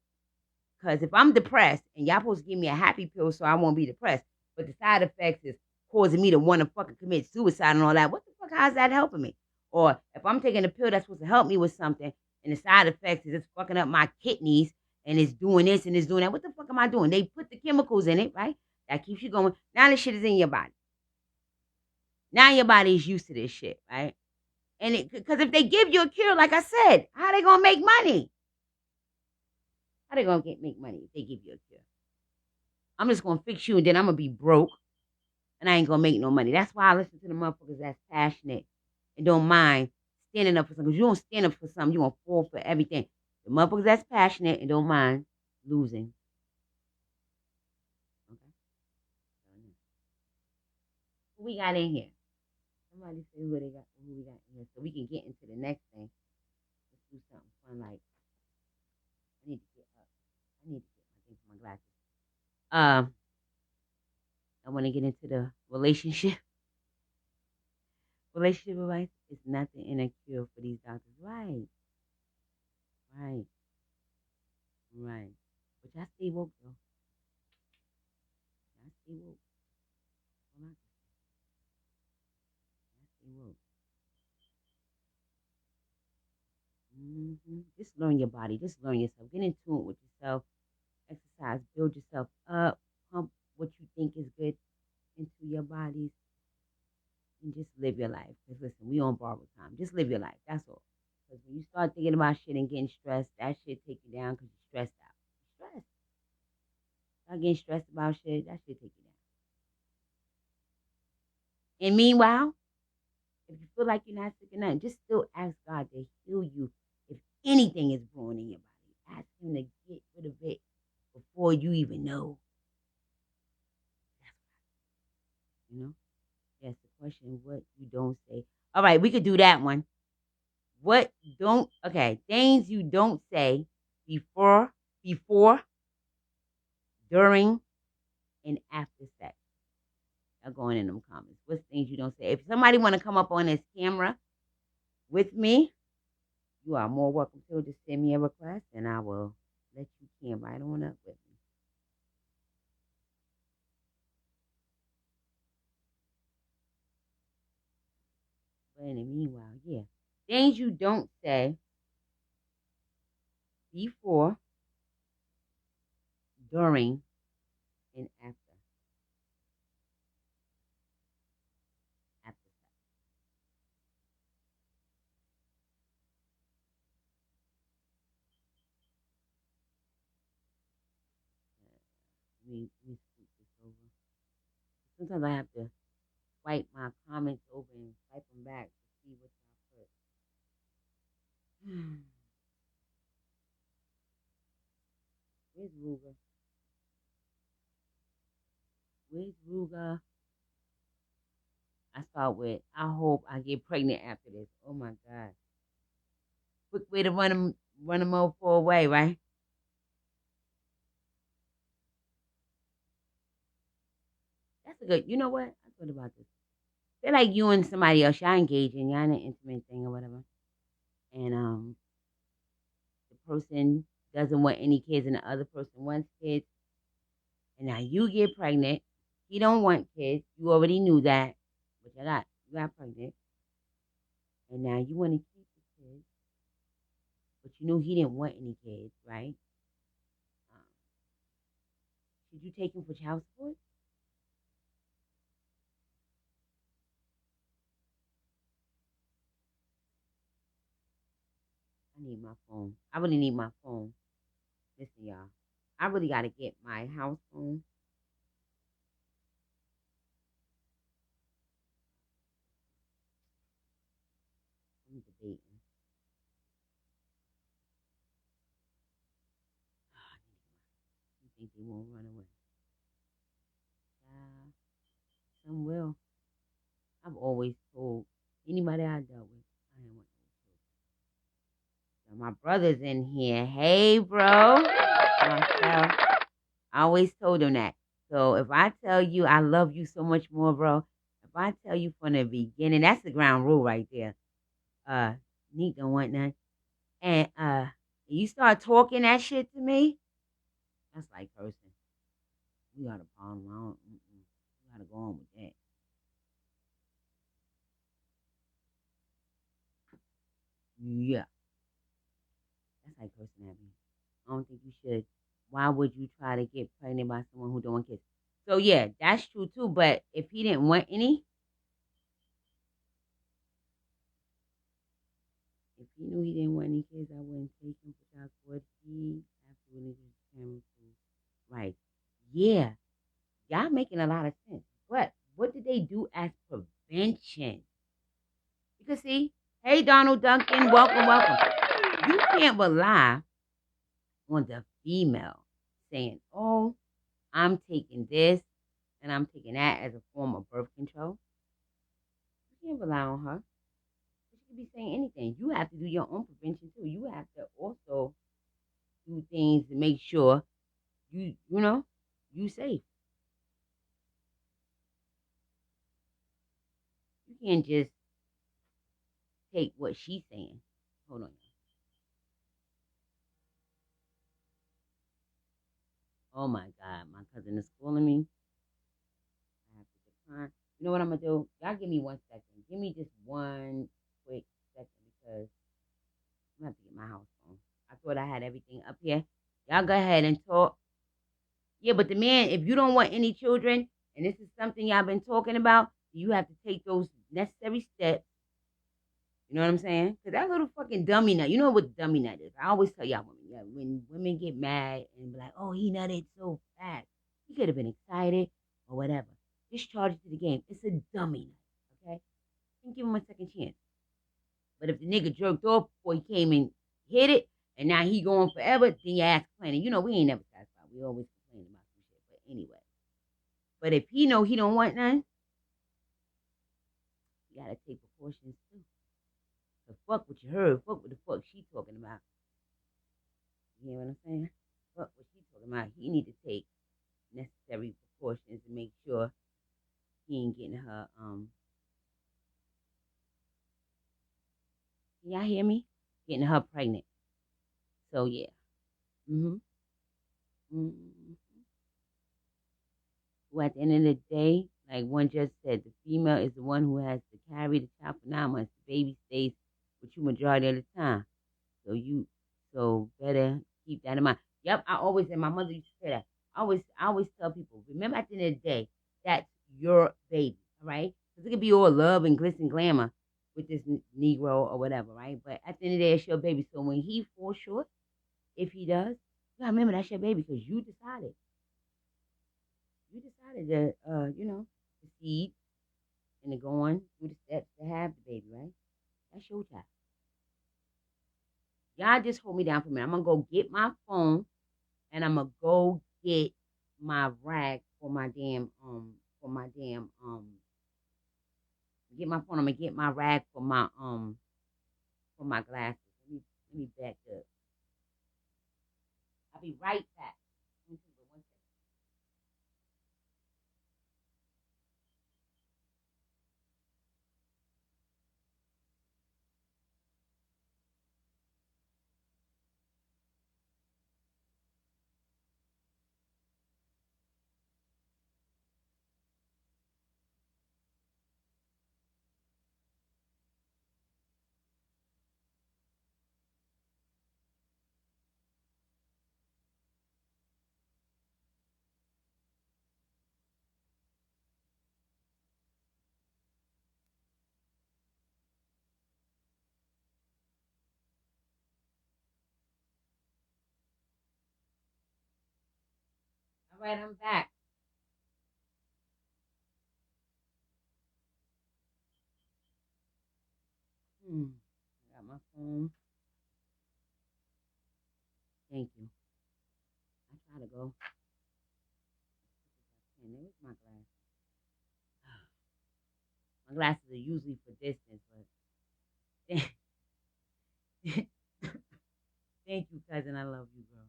Because if I'm depressed and y'all supposed to give me a happy pill so I won't be depressed, but the side effects is causing me to want to fucking commit suicide and all that, what the fuck, how's that helping me? Or if I'm taking a pill that's supposed to help me with something and the side effects is it's fucking up my kidneys and it's doing this and it's doing that, what the fuck am I doing? They put the chemicals in it, right? That keeps you going. Now this shit is in your body. Now your body is used to this shit, right? And because if they give you a cure, like I said, how they gonna make money? How they gonna make money if they give you a cure? I'm just gonna fix you and then I'm gonna be broke and I ain't gonna make no money. That's why I listen to the motherfuckers that's passionate and don't mind standing up for something. Because you don't stand up for something, you gonna fall for everything. The motherfuckers that's passionate and don't mind losing. Okay. Who we got in here? Somebody say who we got in here so we can get into the next thing. Let's do something fun like I need to get up. I need to get my thing for my glasses. I want to get into the relationship. Relationship advice is nothing in a cure for these doctors. Right, right, right. But y'all stay woke though. Y'all stay woke. Hold on. Y'all stay woke. Just learn your body. Just learn yourself. Get in tune with yourself. Exercise. Build yourself up. Pump what you think is good into your bodies. And just live your life. Because listen, we on borrowed time. Just live your life. That's all. Because when you start thinking about shit and getting stressed, that shit take you down because you're stressed out. You're stressed. Start getting stressed about shit, that shit take you down. And meanwhile, if you feel like you're not sick of nothing, just still ask God to heal you if anything is growing in your body. Ask Him to get rid of it before you even know. You know? Yes, the question, what you don't say. All right, we could do that one. Things you don't say before, during, and after sex. Are going in them comments. What's things you don't say? If somebody want to come up on this camera with me, you are more welcome to. Just send me a request and I will let you cam right on up with me. But in the meanwhile, yeah. Things you don't say before, during, and after. After sex. Let me scoot this over. Sometimes I have to swipe my comments over and swipe them back to see what y'all put. Where's Ruga? Where's Ruga? I start with, I hope I get pregnant after this. Oh my God. Quick way to run them all far away, right? That's a good, you know what? I thought about this. Say like you and somebody else, y'all engaging, y'all in an intimate thing or whatever. And the person doesn't want any kids and the other person wants kids. And now you get pregnant. He don't want kids. You already knew that. But you got pregnant. And now you want to keep the kids. But you knew he didn't want any kids, right? Um, should you take him for child support? need my phone. I really need my phone. Listen, y'all. I really gotta get my house phone. I'm debating. You think they won't run away? Some will. I've always told anybody I dealt with, I ain't want no children. So my brother's in here. Hey, bro. Myself. I always told him that. So if I tell you I love you so much more, bro, if I tell you from the beginning, that's the ground rule right there. Neat don't want none. And you start talking that shit to me, that's like cursing. We got a problem. I don't, we gotta go on with that. Yeah, that's like cursing at me. I don't think you should. Why would you try to get pregnant by someone who don't want kids? So yeah, that's true too. But if he didn't want any, if he knew he didn't want any kids, I wouldn't take him for child support. He absolutely just him to right. Yeah, y'all making a lot of sense. But what did they do as prevention? Because see, hey Donald Duncan, welcome, welcome. You can't rely on the female saying, "Oh, I'm taking this and I'm taking that as a form of birth control." You can't rely on her. She could be saying anything. You have to do your own prevention too. You have to also do things to make sure you safe. You can't just take what she's saying. Hold on. Oh my God, my cousin is calling me. I have to decline. You know what I'm gonna do? Y'all give me 1 second. Give me just one quick second because I'm gonna have to get my house phone. I thought I had everything up here. Y'all go ahead and talk. Yeah, but the man, if you don't want any children, and this is something y'all been talking about, you have to take those necessary steps. You know what I'm saying? Because that little fucking dummy nut, you know what dummy nut is. I always tell y'all women, yeah, when women get mad and be like, oh, he nutted so fast. He could have been excited or whatever. Just charge it to the game. It's a dummy nut, okay? And give him a second chance. But if the nigga jerked off before he came and hit it, and now he going forever, then your ass complaining. You know, we ain't never satisfied. We always complain about some shit. But anyway. But if he know he don't want none, you gotta take precautions too. So fuck what you heard. Fuck what the fuck she talking about. You hear what I'm saying? Fuck what she talking about. He need to take necessary precautions to make sure he ain't getting her can y'all hear me? Getting her pregnant. So yeah. Mm-hmm. Mm-hmm. Well, at the end of the day, like one just said, the female is the one who has to carry the child for 9 months. The baby stays with you majority of the time. So better keep that in mind. Yep, I always, and my mother used to say that. I always tell people, remember at the end of the day, that's your baby, all right? Because it could be all love and glitz and glamour with this Negro or whatever, right? But at the end of the day, it's your baby. So when he falls short, if he does, you gotta remember that's your baby because you decided to, proceed and to go on through the steps to have the baby, right? That's your child. Y'all just hold me down for a minute. I'm gonna go get my phone and I'm gonna go get my rag for my damn get my phone. I'm gonna get my rag for my glasses. Let me back up. I'll be right back. All right, I'm back. I got my phone. Thank you. I try to go. And there's my glasses. My glasses are usually for distance, but thank you, cousin. I love you, girl.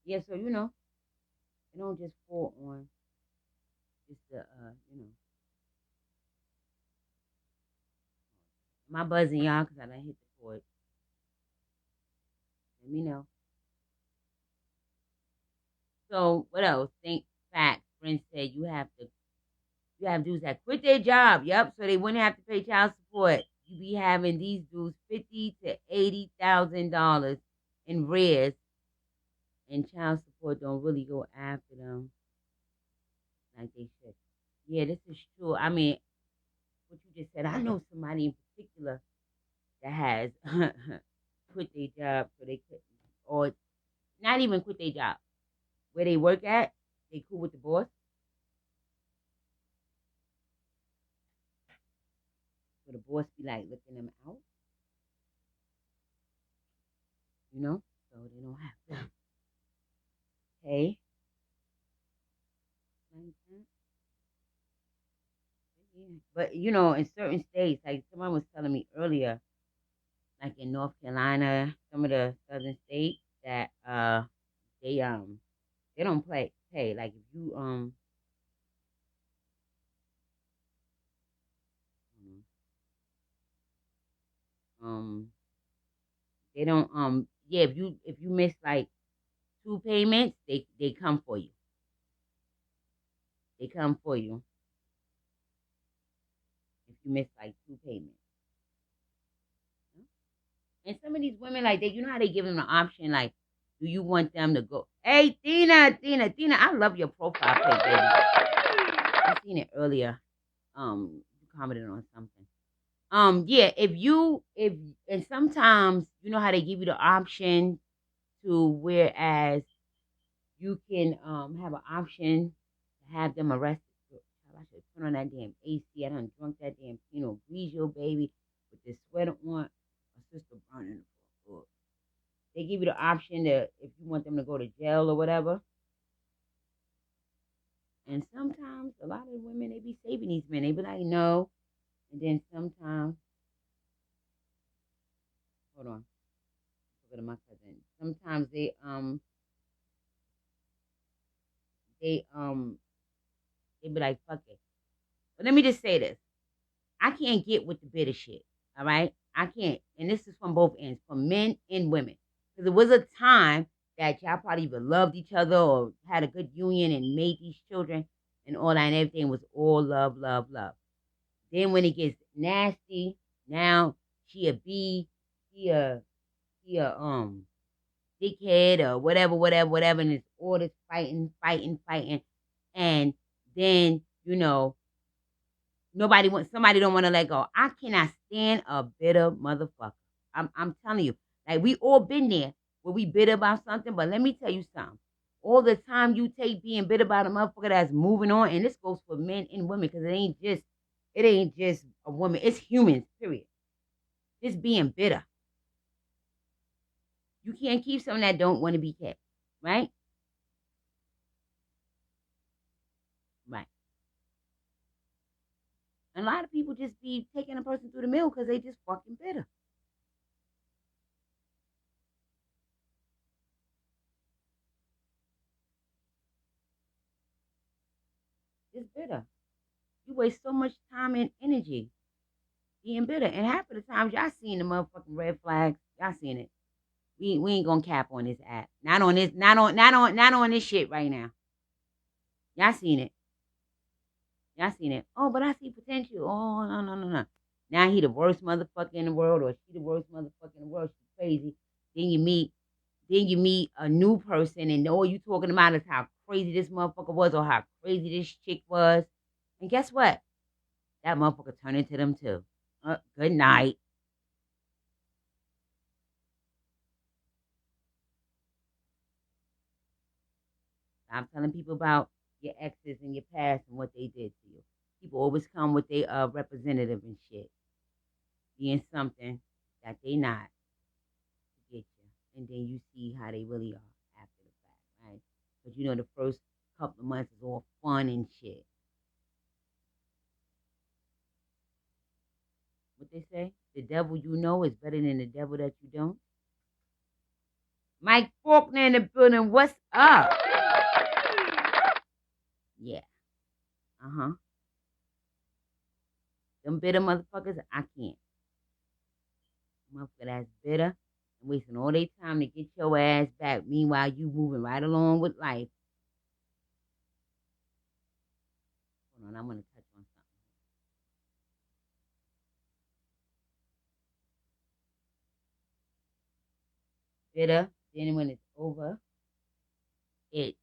Yeah, so it don't just fall on just the my buzzing y'all because I done hit the cord. Let me know. So what else? Think fact. Friends said you have dudes that quit their job. Yep, so they wouldn't have to pay child support. You be having these dudes $50,000 to $80,000 in arrears, and child support don't really go after them like they should. Yeah, this is true. I mean, what you just said. I know somebody in particular that has quit their job so they could, or not even quit their job. Where they work at, they cool with the boss. So the boss be like looking them out, so they don't have to pay. Like that. Yeah. But in certain states, like someone was telling me earlier, like in North Carolina, some of the southern states that they they don't pay. Like if you um they don't yeah, if you miss like two payments, they come for you. They come for you if you miss like two payments. And some of these women, like they, how they give them the option, like, do you want them to go? Hey, Tina, I love your profile pic, baby. I seen it earlier. You commented on something. Yeah, if and sometimes how they give you the option to whereas you can have an option to have them arrested. I should turn on that damn AC. I done drunk that damn Pinot Grigio, baby, with this sweater on. My sister burning the floor. They give you the option to if you want them to go to jail or whatever. And sometimes a lot of women they be saving these men. They be like, no. And then sometimes, hold on, go to my cousin. Sometimes they they be like, fuck it. But let me just say this. I can't get with the bitter shit. All right? I can't. And this is from both ends, from men and women. Because there was a time that y'all probably even loved each other or had a good union and made these children and all that and everything was all love, love, love. Then when it gets nasty, now she a B, he a dickhead or whatever, whatever, whatever, and it's all this fighting, fighting, fighting. And then, somebody don't want to let go. I cannot stand a bitter motherfucker. I'm telling you. Like we all been there where we bitter about something, but let me tell you something. All the time you take being bitter about a motherfucker that's moving on, and this goes for men and women, because it ain't just a woman, it's humans, period. Just being bitter. You can't keep something that don't want to be kept. Right? Right. And a lot of people just be taking a person through the mill because they just fucking bitter. Just bitter. You waste so much time and energy being bitter. And half of the times y'all seen the motherfucking red flags. Y'all seen it. We ain't gonna cap on this app. Not on this, not on this shit right now. Y'all seen it. Y'all seen it. Oh, but I see potential. Oh, no, no, no, no. Now he the worst motherfucker in the world, or she the worst motherfucker in the world. She's crazy. Then you meet a new person, and all you talking about is how crazy this motherfucker was, or how crazy this chick was. And guess what? That motherfucker turned into them too. Good night. Stop telling people about your exes and your past and what they did to you. People always come with their representative and shit, being something that they not to get you, and then you see how they really are after the fact, right? Because you know the first couple of months is all fun and shit. What they say? The devil you know is better than the devil that you don't. Mike Faulkner in the building. What's up? Yeah. Uh-huh. Them bitter motherfuckers, I can't. Motherfucker that's bitter and wasting all their time to get your ass back. Meanwhile, you moving right along with life. Hold on, I'm going to touch on something. Bitter, then when it's over, it's,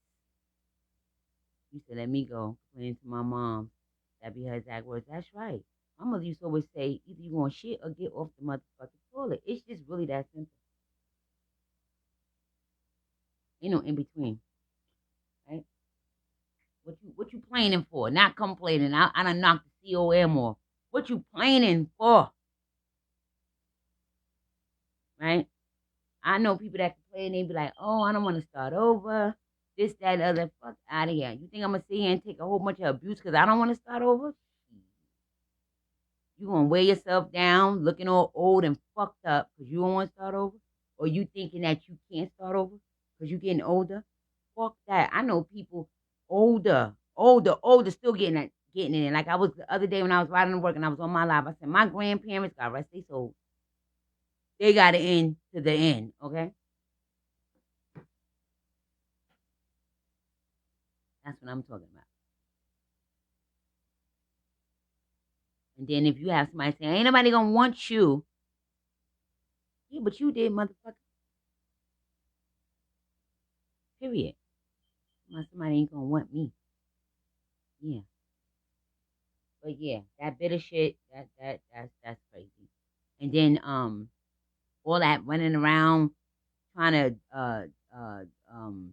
you said, let me go. Complaining to my mom. That be her exact words. That's right. My mother used to always say, either you going to shit or get off the motherfucking toilet. It's just really that simple. Ain't no in between, right? What you planning for? Not complaining. I done knocked the COM off. What you planning for? Right? I know people that complain, they be like, oh, I don't want to start over. This, that, other. Fuck out of here. You think I'm going to sit here and take a whole bunch of abuse because I don't want to start over? You going to wear yourself down looking all old and fucked up because you don't want to start over? Or you thinking that you can't start over because you getting older? Fuck that. I know people older, still getting in it. Like I was the other day when I was riding to work and I was on my live. I said, my grandparents, God rest their soul, they got to end to the end, okay? That's what I'm talking about. And then if you have somebody saying, ain't nobody gonna want you. Yeah, but you did, motherfucker. Period. Somebody ain't gonna want me. Yeah. But yeah, that bitter shit, that's crazy. And then all that running around trying to uh um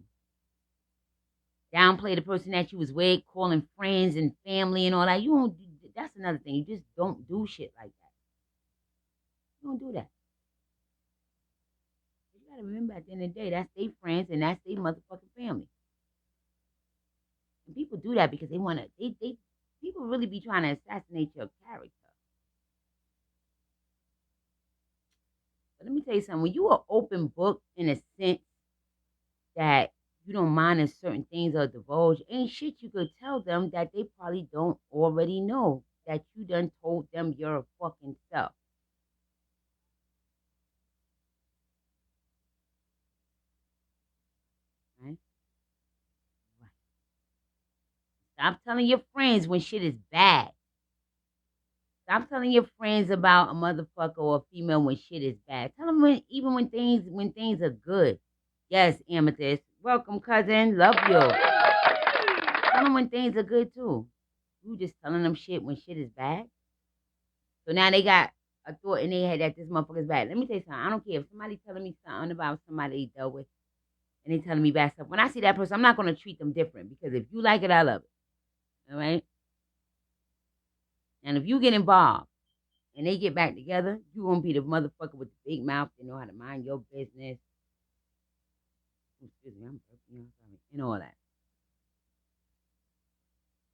downplay the person that you was with, calling friends and family and all that. You don't. That's another thing. You just don't do shit like that. You don't do that. You gotta remember at the end of the day, that's their friends and that's their motherfucking family. And people do that because they wanna. They people really be trying to assassinate your character. But let me tell you something. When you are open book in a sense that you don't mind if certain things are divulged, ain't shit you could tell them that they probably don't already know that you done told them your fucking self. Right? Right. Stop telling your friends when shit is bad. Stop telling your friends about a motherfucker or a female when shit is bad. Tell them even when things are good. Yes, Amethyst. Welcome, cousin. Love you. Tell them when things are good too. You just telling them shit when shit is bad. So now they got a thought in their head that this motherfucker's bad. Let me tell you something. I don't care if somebody telling me something about somebody they dealt with and they telling me bad stuff. When I see that person, I'm not gonna treat them different because if you like it, I love it. All right. And if you get involved and they get back together, you gonna be the motherfucker with the big mouth that know how to mind your business. Excuse me, I'm sorry, and all that.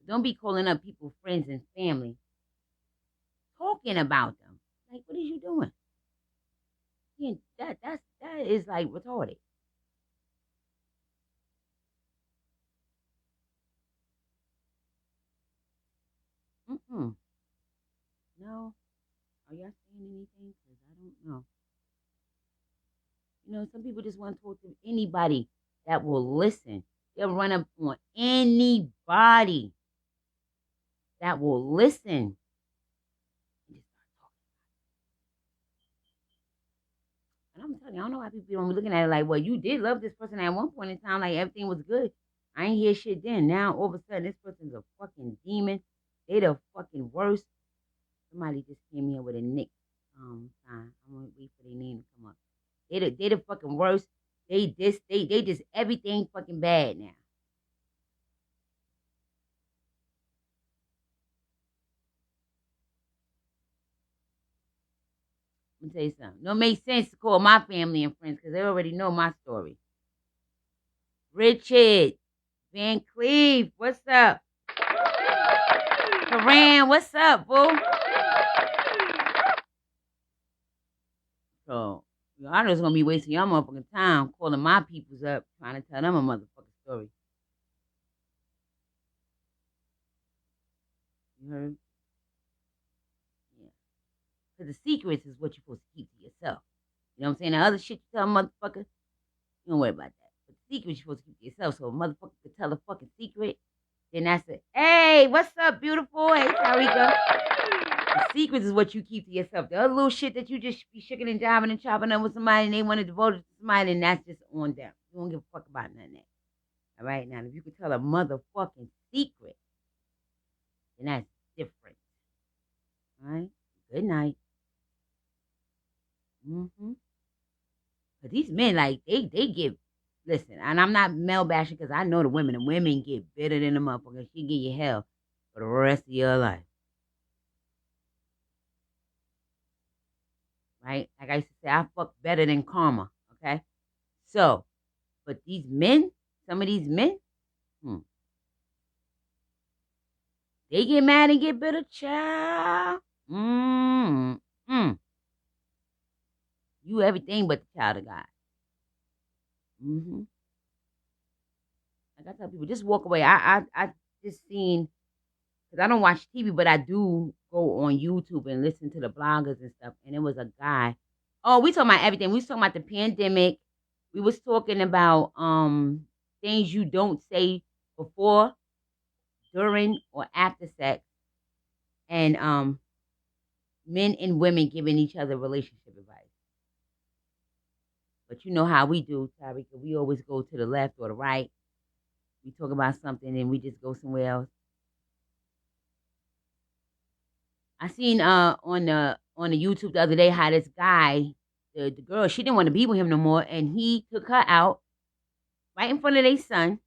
Don't be calling up people, friends, and family, talking about them. Like, what is you doing? Yeah, that is like retarded. Mm-mm. No. Are y'all saying anything? Because I don't know. You know, some people just want to talk to anybody that will listen. They'll run up on anybody that will listen. And I'm telling you, I don't know why people don't be looking at it like, well, you did love this person at one point in time, like everything was good. I ain't hear shit then. Now all of a sudden this person's a fucking demon. They the fucking worst. Somebody just came here with a nick sign. I'm gonna wait for their name to come up. They the fucking worst. They just everything fucking bad now. me tell you something. Don't make sense to call my family and friends because they already know my story. Richard, Van Cleve, what's up? Karan, what's up, boo? So, I know it's gonna be wasting y'all motherfucking time calling my peoples up trying to tell them a motherfucking story. You heard? Yeah. Because the secrets is what you're supposed to keep to yourself. You know what I'm saying? The other shit you tell a motherfucker, you don't worry about that. But the secrets you're supposed to keep to yourself. So a motherfucker could tell a fucking secret, then that's it. Hey, what's up, beautiful? Hey, Tarika. The secrets is what you keep to yourself. The other little shit that you just be shaking and jiving and chopping up with somebody and they want to devote it to somebody, and that's just on them. You don't give a fuck about none of that. All right? Now, if you could tell a motherfucking secret, then that's different. All right? Good night. Mm-hmm. Because these men, like, they get, listen, and I'm not male bashing because I know the women get better than the motherfucker. She give you hell for the rest of your life. Right? Like I used to say, I fuck better than karma. Okay? So, but these men, some of these men, they get mad and get bitter, child. You everything but the child of God. Mm-hmm. Like I tell people, just walk away. I just seen, because I don't watch TV, but I do go on YouTube and listen to the bloggers and stuff. And it was a guy. Oh, we talking about everything. We was talking about the pandemic. We was talking about things you don't say before, during, or after sex. And men and women giving each other relationship advice. But you know how we do, Tarika. We always go to the left or the right. We talk about something and we just go somewhere else. I seen on the YouTube the other day how this guy, the girl, she didn't want to be with him no more, and he took her out right in front of their son.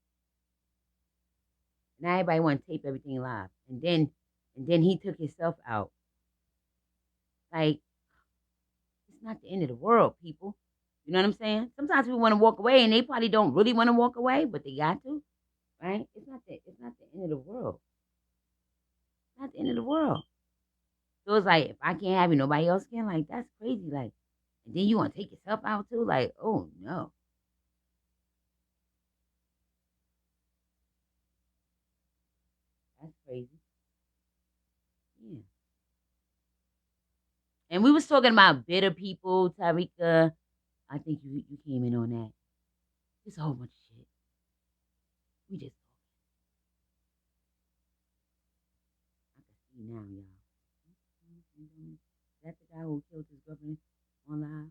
Now everybody want to tape everything live, and then he took himself out. Like, it's not the end of the world, people. You know what I'm saying? Sometimes we want to walk away, and they probably don't really want to walk away, but they got to, right? It's not the end of the world. It's not the end of the world. So it's like, if I can't have you, nobody else can. Like, that's crazy. Like, and then you want to take yourself out too? Like, oh no. That's crazy. Yeah. And we was talking about bitter people, Tarika. I think you came in on that. Just a whole bunch of shit. We just I can see now, y'all. That's the guy who killed his girlfriend on live.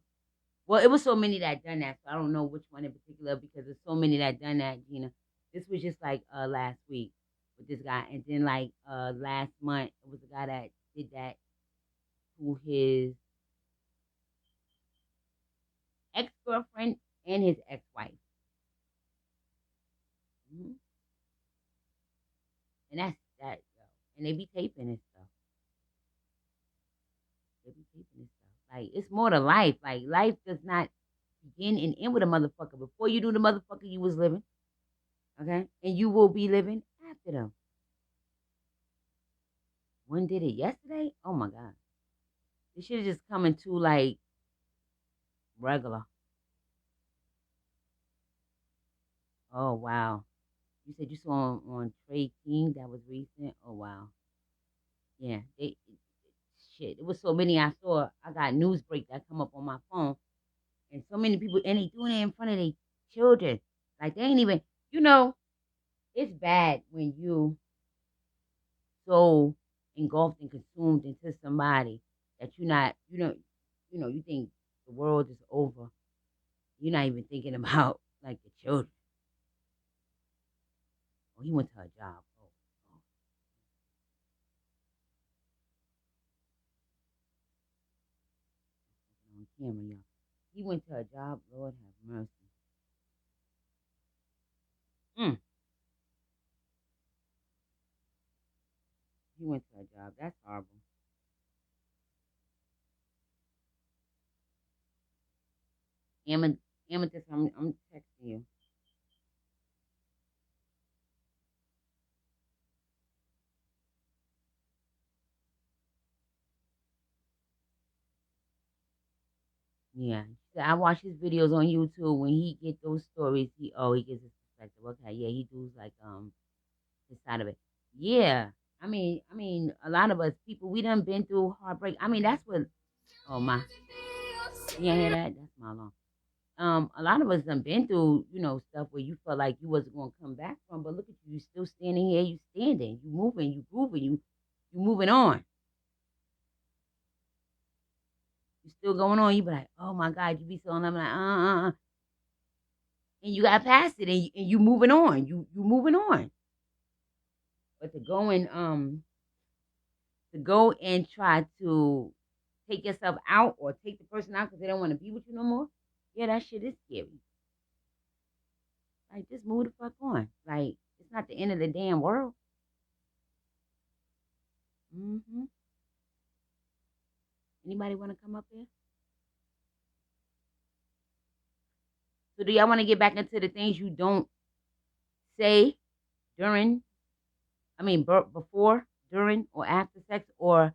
Well, it was so many that done that, so I don't know which one in particular because there's so many that done that, Gina. This was just like last week with this guy, and then like last month it was a guy that did that to his ex girlfriend and his ex wife. Mm-hmm. And that's that, yo. And they be taping this stuff. They be taping this stuff. Like, it's more to life. Like, life does not begin and end with a motherfucker. Before you knew the motherfucker you was living, okay? And you will be living after them. When did it? Yesterday? Oh my God. This shit is just coming to like regular. Oh wow. You said you saw on Trey King that was recent? Oh wow. Yeah. Shit. It was so many I saw. I got news break that come up on my phone. And so many people, and they doing it in front of their children. Like they ain't even, you know, it's bad when you so engulfed and consumed into somebody that you're not, you think the world is over. You're not even thinking about like the children. Oh, he went to a job. Oh, on camera, y'all. He went to a job. Lord have mercy. Mm. He went to a job. That's horrible. Amethyst, Amethyst, I'm texting you. Yeah. So I watch his videos on YouTube. When he get those stories, he gets his perspective. Okay, yeah, he does like his side of it. Yeah. I mean, a lot of us people we done been through heartbreak. I mean, that's what. Oh my, you hear that? That's my alarm. A lot of us done been through, stuff where you felt like you wasn't gonna come back from, but look at you, you still standing here, you standing, you moving, you grooving, you moving on, you still going on. You be like, oh my God, you be so, and I'm like, and you got past it, and you moving on, you moving on. But to go and try to take yourself out or take the person out because they don't want to be with you no more, yeah, that shit is scary. Like, just move the fuck on. Like, it's not the end of the damn world. Hmm. Anybody want to come up here? So do y'all want to get back into the things you don't say during, before, during, or after sex, or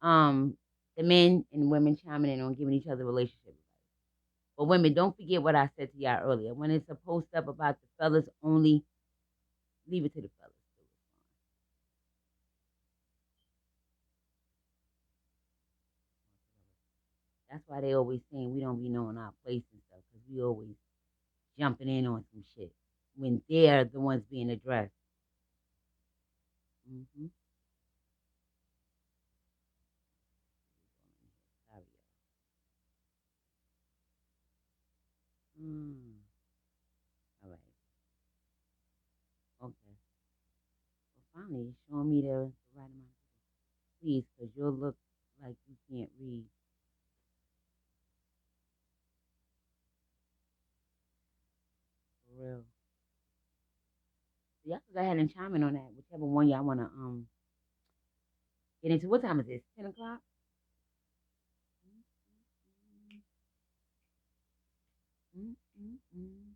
um, the men and women chiming in on giving each other relationship advice? But women, don't forget what I said to y'all earlier. When it's a post up about the fellas only, leave it to the fellas. That's why they always saying we don't be knowing our place and stuff because we always jumping in on some shit when they're the ones being addressed. Mm-hmm. Sorry, y'all. All right. Okay. Well, finally, it's showing me the right amount. Please, because you'll look like you can't read for real. So y'all can go ahead and chime in on that, whichever one y'all want to get into. What time is this? 10 o'clock. Mm-mm-mm.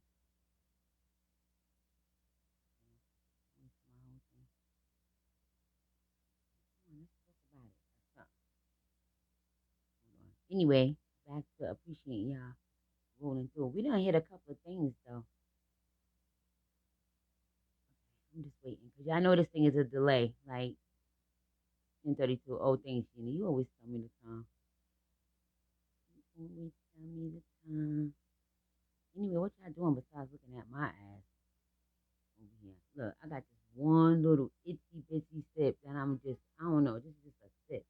Let's talk about it. Anyway, back to appreciating y'all rolling through. We done hit a couple of things though. I'm just waiting because y'all know this thing is a delay. Like 10:32. Oh, thanks, Gina. You always tell me the time. You always tell me the time. Anyway, what y'all doing besides looking at my ass over here? Look, I got this one little itsy bitsy sip that I don't know, this is just a sip.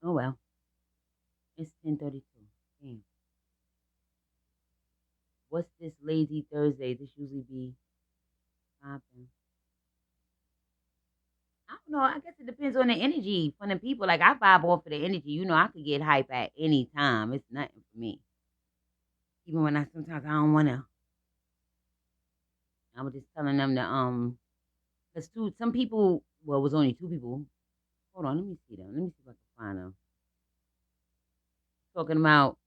Oh well, it's 10:32. Damn, what's this lazy Thursday? This usually be popping. I don't know. I guess it depends on the energy from the people. Like I vibe off of the energy. I could get hype at any time. It's nothing for me. Even when I sometimes I don't wanna. I was just telling them to cause some people. Well, it was only two people. Hold on, let me see them. Let me see if I can find them. Talking about.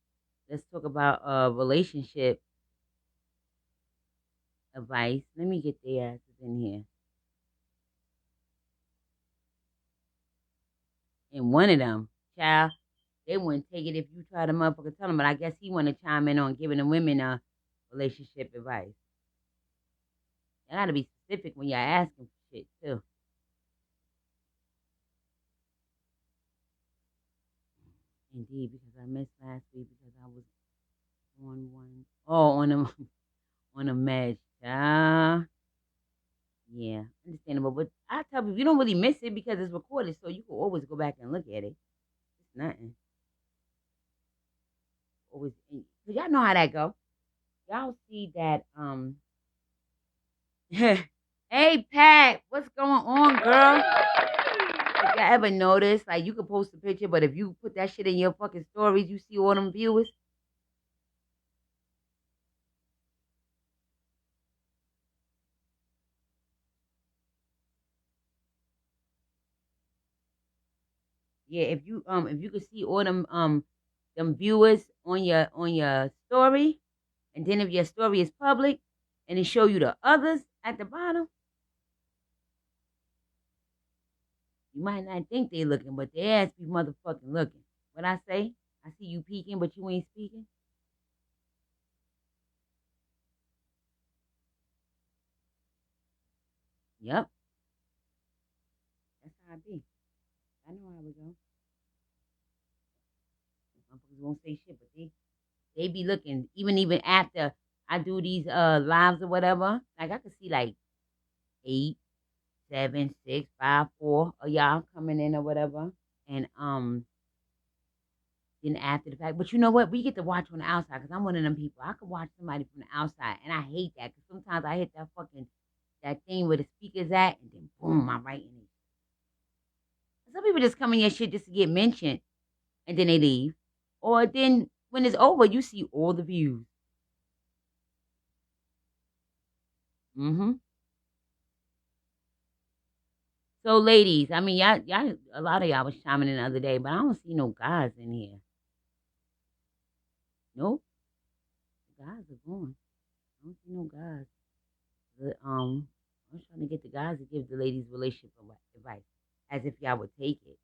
Let's talk about relationship advice. Let me get their asses in here. And one of them, child, they wouldn't take it if you try to motherfucker tell them. But I guess he want to chime in on giving the women relationship advice. You gotta be specific when you're asking for shit too. Indeed, because I missed last week because I was on one. Oh, on a on a match. Yeah, understandable. But I tell people you don't really miss it because it's recorded, so you can always go back and look at it. It's nothing. Always, cause y'all know how that go. Y'all see that. Hey Pat, what's going on, girl? If y'all ever notice, like you can post a picture, but if you put that shit in your fucking stories, you see all them viewers. Yeah, if you could see all them viewers on your story, and then if your story is public, and it show you the others at the bottom, you might not think they looking, but they ass be motherfucking looking. What I say? I see you peeking, but you ain't speaking. Yep, that's how I be. I know how we go. Motherfuckers won't say shit, but they be looking even after I do these lives or whatever. Like I could see like 8, 7, 6, 5, 4 of y'all coming in or whatever, and then after the fact. But you know what? We get to watch on the outside because I'm one of them people. I could watch somebody from the outside, and I hate that because sometimes I hit that thing where the speaker's at, and then boom, I'm right in it. Some people just come in your shit just to get mentioned, and then they leave, or then when it's over, you see all the views. Mm-hmm. So, ladies, I mean, y'all, a lot of y'all was chiming in the other day, but I don't see no guys in here. Nope, the guys are gone. I don't see no guys. I'm trying to get the guys to give the ladies relationship advice, as if y'all would take it.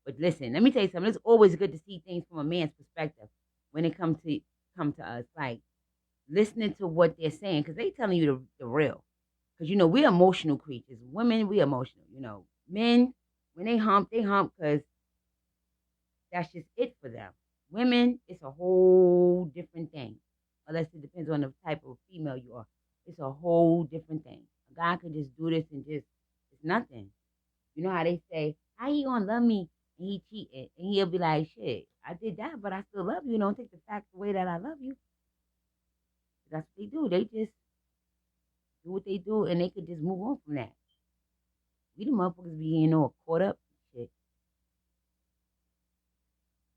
But listen, let me tell you something. It's always good to see things from a man's perspective when it come to us. Like listening to what they're saying, because they telling you the real. Because we're emotional creatures. Women, we emotional. Men, when they hump because that's just it for them. Women, it's a whole different thing. Unless it depends on the type of female you are. It's a whole different thing. A guy could just do this and it's nothing. You know how they say, how he gonna love me and he cheated? And he'll be like, shit, I did that, but I still love you. Don't take the fact away that I love you. That's what they do. They just do what they do and they could just move on from that. We the motherfuckers be getting all caught up and shit.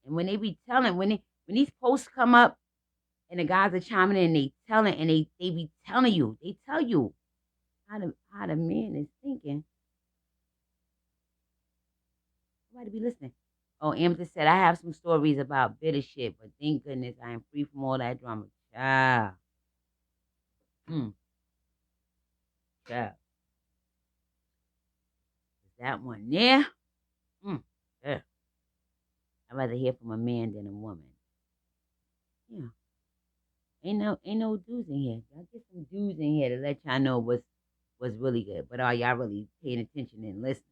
And when they be telling, when these posts come up and the guys are chiming in and they telling and they be telling you, they tell you how the man is thinking. Somebody be listening. Oh, Amethyst said, I have some stories about bitter shit, but thank goodness I am free from all that drama. Child. Mm, child. Is that one there? Yeah. I'd rather hear from a man than a woman. Yeah. Ain't no dudes in here. Y'all get some dudes in here to let y'all know what's really good. But are y'all really paying attention and listening?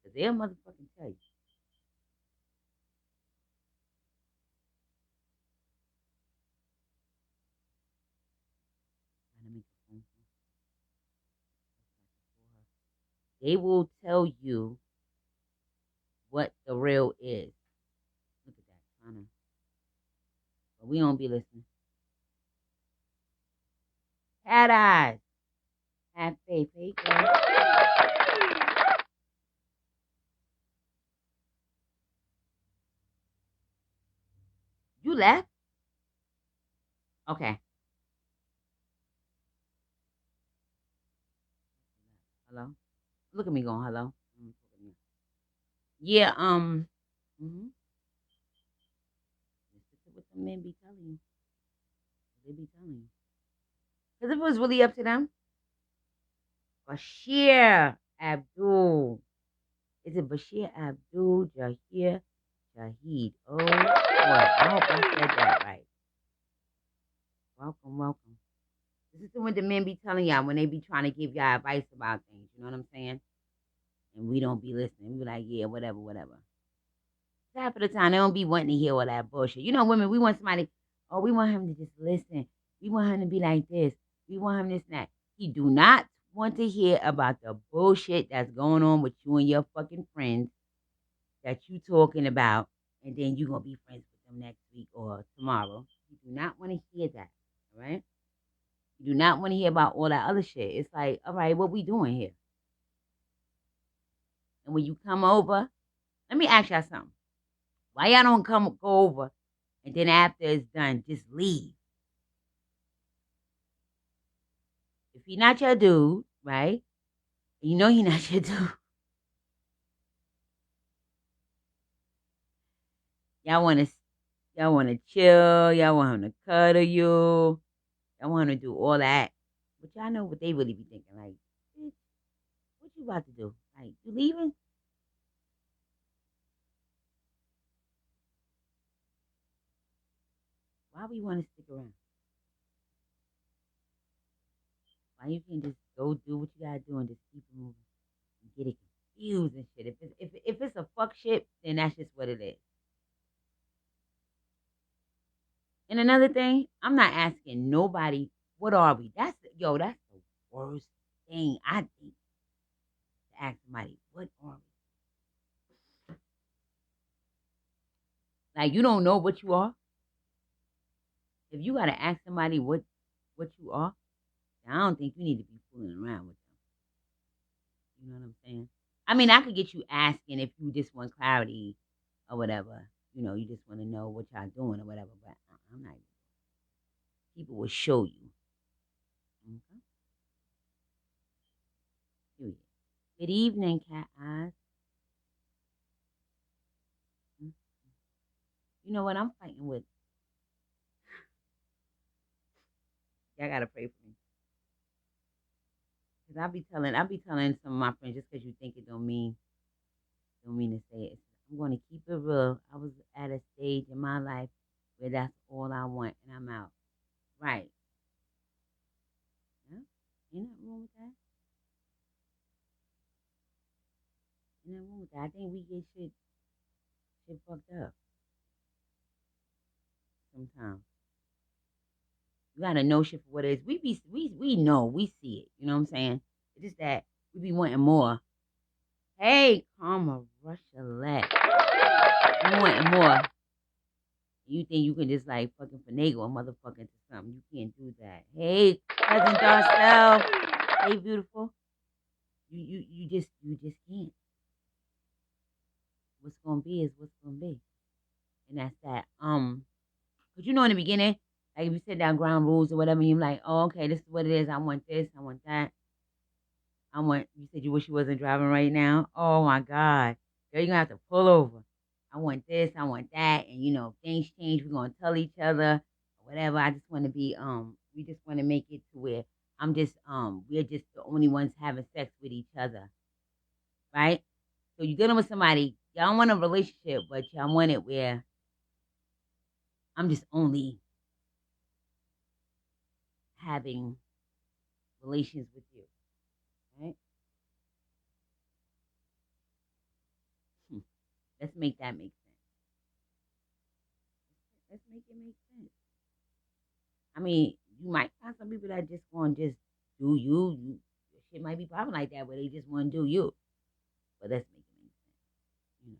Because they'll motherfucking tell you. They will tell you what the real is. Look at that. But we don't be listening. Cat eyes. Have faith. Hey, girl. You left? Okay. Hello? Look at me going, hello? Yeah, mm-hmm. Listen to what the men be telling you. They be telling you. Because if it was really up to them, Bashir Abdul. Is it Bashir Abdul Jahir Shahid? Oh, boy. I hope I said that right. Welcome, welcome. This is what the men be telling y'all when they be trying to give y'all advice about things. You know what I'm saying? And we don't be listening. We be like, yeah, whatever, whatever. Half of the time, they don't be wanting to hear all that bullshit. Women, we want somebody, oh, we want him to just listen. We want him to be like this. We want him this and that. He do not want to hear about the bullshit that's going on with you and your fucking friends that you talking about, and then you going to be friends with them next week or tomorrow. You do not want to hear that, all right? You do not want to hear about all that other shit. It's like, all right, what we doing here? And when you come over, let me ask y'all something. Why y'all don't go over and then after it's done, just leave? If he not your dude, right? You know he not your dude. Y'all want to, y'all want to chill. Y'all want him to cuddle you. Y'all want him to do all that. But y'all know what they really be thinking. Like, bitch, what you about to do? Like, you leaving? Why we want to stick around? Why you can't just go do what you gotta do and just keep it moving and get it confused and shit? If it's a fuck shit, then that's just what it is. And another thing, I'm not asking nobody, what are we? That's the worst thing I think to ask somebody, what are we? Like you don't know what you are. If you gotta ask somebody what you are, then I don't think you need to be fooling around with them. You know what I'm saying? I mean, I could get you asking if you just want clarity or whatever. You know, you just want to know what y'all doing or whatever. But I'm not. People will show you. Okay? Period. Good evening, cat eyes. Mm. You know what? I'm fighting with. Y'all gotta pray for me. Cause I be telling some of my friends just cause you think it don't mean to say it. I'm gonna keep it real. I was at a stage in my life where that's all I want, and I'm out. Right? Yeah. Ain't nothing wrong with that. Ain't nothing wrong with that. I think we get shit fucked up sometimes. You gotta know shit for what it is. We know, we see it. You know what I'm saying? It's just that we be wanting more. Hey, Karma Rushalette. You wanting more. You think you can just like fucking finagle a motherfucker into something. You can't do that. Hey, cousin Darcel. Hey, beautiful. You just can't. What's gonna be is what's gonna be. And that's that. Cause you know in the beginning, like if you set down ground rules or whatever, you're like, oh, okay, this is what it is. I want this, I want that. You said you wish you wasn't driving right now. Oh my God. Girl, you're gonna have to pull over. I want this, I want that. And if things change, we're gonna tell each other or whatever. I just wanna be we just wanna make it to where we're just the only ones having sex with each other. Right? So you're dealing with somebody, y'all want a relationship, but y'all want it where I'm just only having relations with you. Right? Hmm. Let's make that make sense. Let's make it make sense. I mean, you might find some people that just want to just do you. Your shit might be popping like that, where they just want to do you. But let's make it make sense.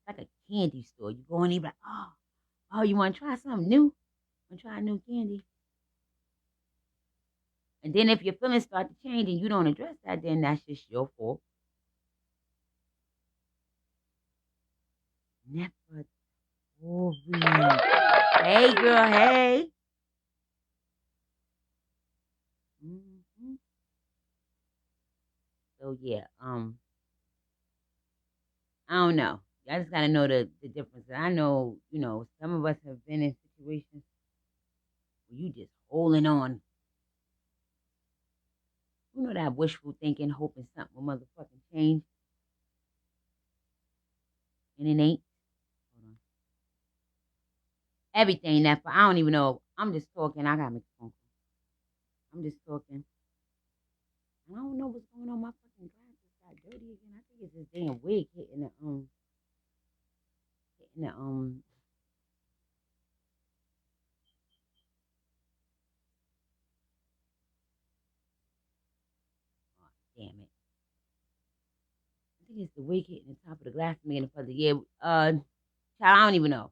It's like a candy store. You go in there, like, oh, you want to try something new? Want to try a new candy? And then if your feelings start to change and you don't address that, then that's just your fault. Never worry. Hey, girl, hey. hmm So yeah, I don't know. I just gotta know the difference. I know, some of us have been in situations where you just holding on. You know that wishful thinking, hoping something will motherfucking change, and it ain't. Hold on. Everything that I don't even know. I'm just talking. I gotta make a phone call. I'm just talking. I don't know what's going on. My fucking glasses got dirty again. I think it's this damn wig hitting the. Oh, damn it. I think it's the wig hitting the top of the glass making a fuzzy. Yeah, child, I don't even know.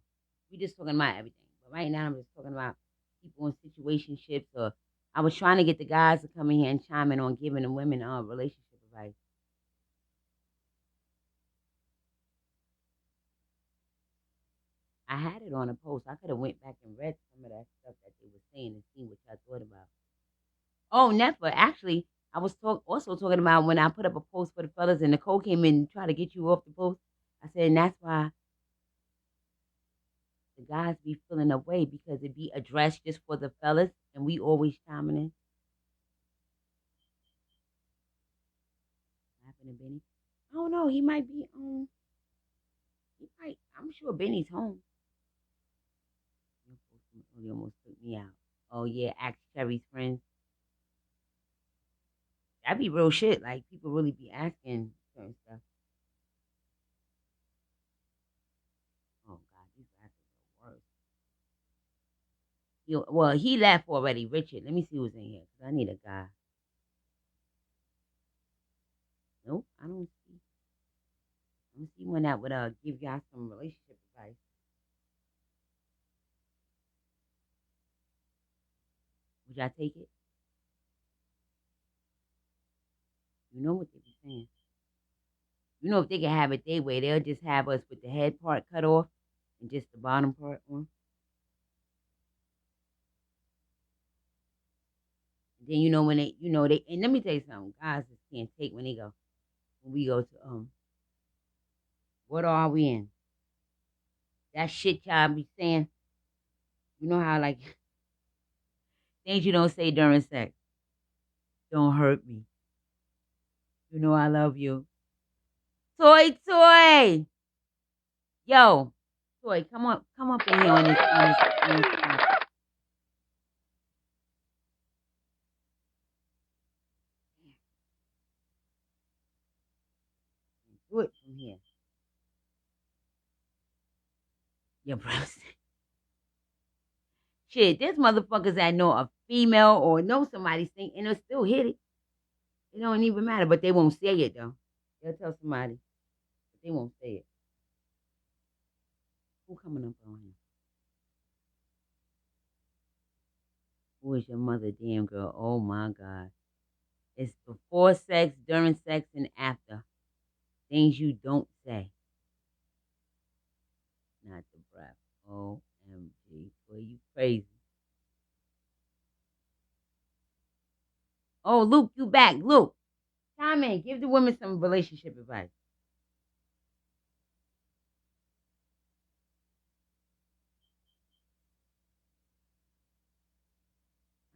We just talking about everything. But right now I'm just talking about people in situationships or I was trying to get the guys to come in here and chime in on giving the women relationship advice. I had it on a post. I could have went back and read some of that stuff that they were saying and seen what y'all thought about. Oh, never. Actually, I was also talking about when I put up a post for the fellas and Nicole came in and tried to get you off the post. I said, and that's why guys be feeling away because it be addressed just for the fellas, and we always chiming in. What happened to Benny? I don't know. He might be. He might. I'm sure Benny's home. He almost took me out. Oh yeah, ask Cherry's friends. That'd be real shit. Like people really be asking certain stuff. Oh God, these guys are the worst. Well, he left already. Richard. Let me see who's in here. 'Cause I need a guy. Nope, I don't see. I don't see one that would give y'all some relationship advice. Would y'all take it? You know what they be saying. You know if they can have it their way, they'll just have us with the head part cut off and just the bottom part on. And then when they and let me tell you something, guys just can't take when we go to what are we in? That shit y'all be saying. You know how like things you don't say during sex. Don't hurt me. You know I love you. Toy, toy. Yo, toy, come up in here on this topic. Do it from here. Your brother. Shit, there's motherfuckers that know a female or know somebody sing and they'll still hit it. It don't even matter, but they won't say it though. They'll tell somebody, but they won't say it. Who coming up on here? Who is your mother, damn girl? Oh my God. It's before sex, during sex, and after. Things you don't say. Not the breath. OMG. Boy, you crazy. Oh, Luke, you back. Luke, chime in. Give the women some relationship advice.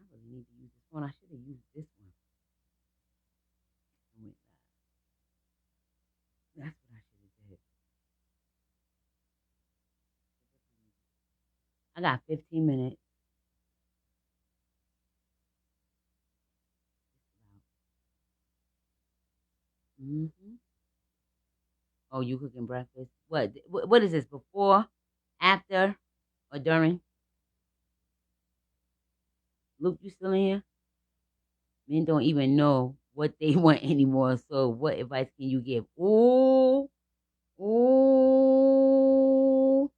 I really need to use this one. I should have used this one. I went live. That's what I should have did. I got 15 minutes. Mm-hmm. Oh, you cooking breakfast? What is this? Before, after, or during? Luke, you still in here? Men don't even know what they want anymore. So, what advice can you give? Ooh, ooh,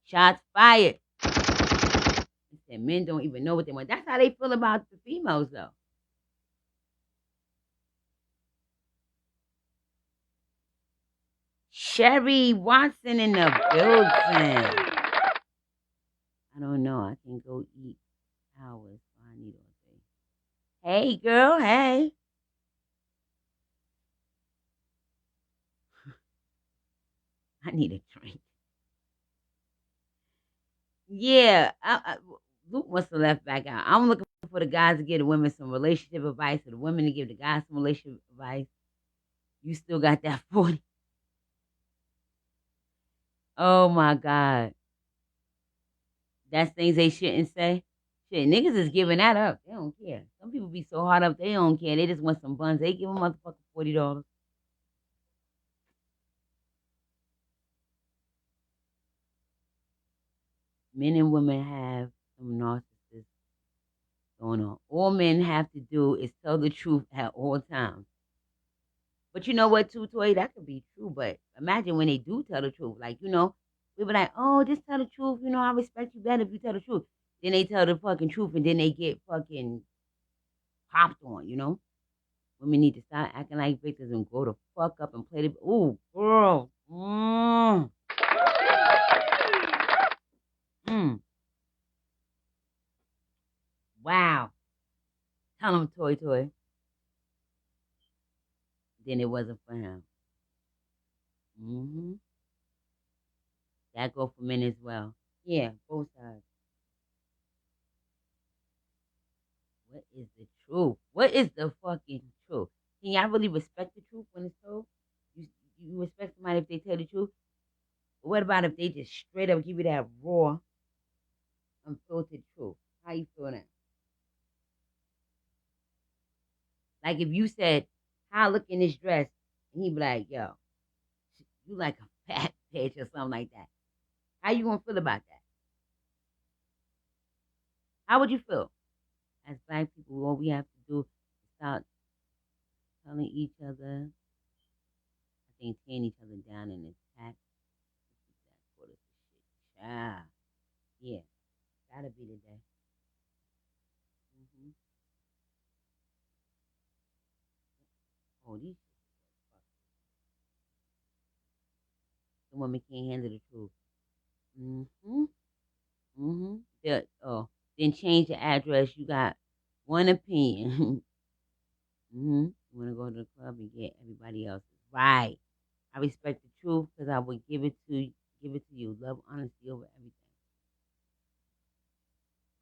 shots fired. He said men don't even know what they want. That's how they feel about the females, though. Sherry Watson in the building. I don't know. I can go eat hours. I need all day. Hey, girl. Hey. I need a drink. Yeah. Luke must have left back out. I'm looking for the guys to give the women some relationship advice, or the women to give the guys some relationship advice. You still got that 40. Oh my God. That's things they shouldn't say. Shit, niggas is giving that up. They don't care. Some people be so hard up, they don't care. They just want some buns. They give a motherfucker $40. Men and women have some narcissists going on. All men have to do is tell the truth at all times. But you know what, too, Toy? That could be true. But imagine when they do tell the truth. Like, we be like, oh, just tell the truth. I respect you better if you tell the truth. Then they tell the fucking truth and then they get fucking popped on. Women need to stop acting like victims and grow the fuck up and play the. Ooh, girl. Mm. Wow. Tell him, Toy Toy. Then it wasn't for him. Hmm. That go for men as well. Yeah, both sides. What is the truth? What is the fucking truth? Can y'all really respect the truth when it's told? You you respect somebody if they tell the truth? But what about if they just straight up give you that raw, unfiltered truth? How you feel that? Like if you said, "How I look in this dress," and he be like, "Yo, you like a fat bitch" or something like that. How you gonna feel about that? How would you feel? As black people, what we have to do is start telling each other, I think tearing each other down and attack. That sort of shit. Child. Yeah, gotta be the day. Hmm. Oh, these the women can't handle the truth. Mm-hmm. Mm-hmm. Then change the address. You got one opinion. Mm-hmm. You want to go to the club and get everybody else's. Right. I respect the truth because I would give it to you. Love, honesty over everything.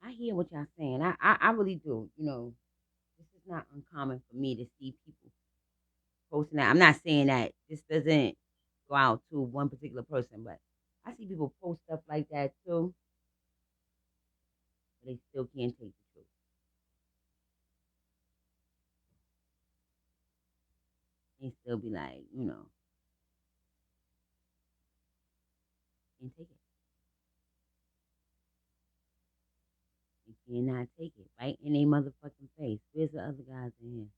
I hear what y'all saying. I really do. This is not uncommon for me to see people posting that. I'm not saying that this doesn't go out to one particular person, but I see people post stuff like that too, but they still can't take the truth. They still be like, can't take it. They cannot take it. Right in their motherfucking face. Where's the other guys in here?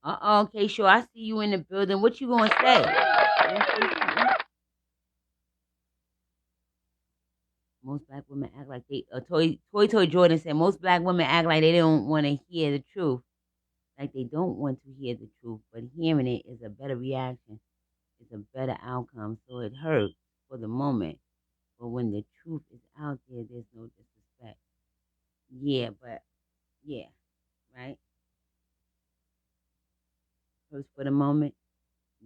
Uh-oh, okay, sure. I see you in the building. What you gonna say? You gonna say something? Most black women act like they. Toy Jordan said most black women act like they don't want to hear the truth, like they don't want to hear the truth, but hearing it is a better reaction. It's a better outcome. So it hurts for the moment, but when the truth is out there, there's no disrespect. Yeah, but yeah, right. Hurts for the moment.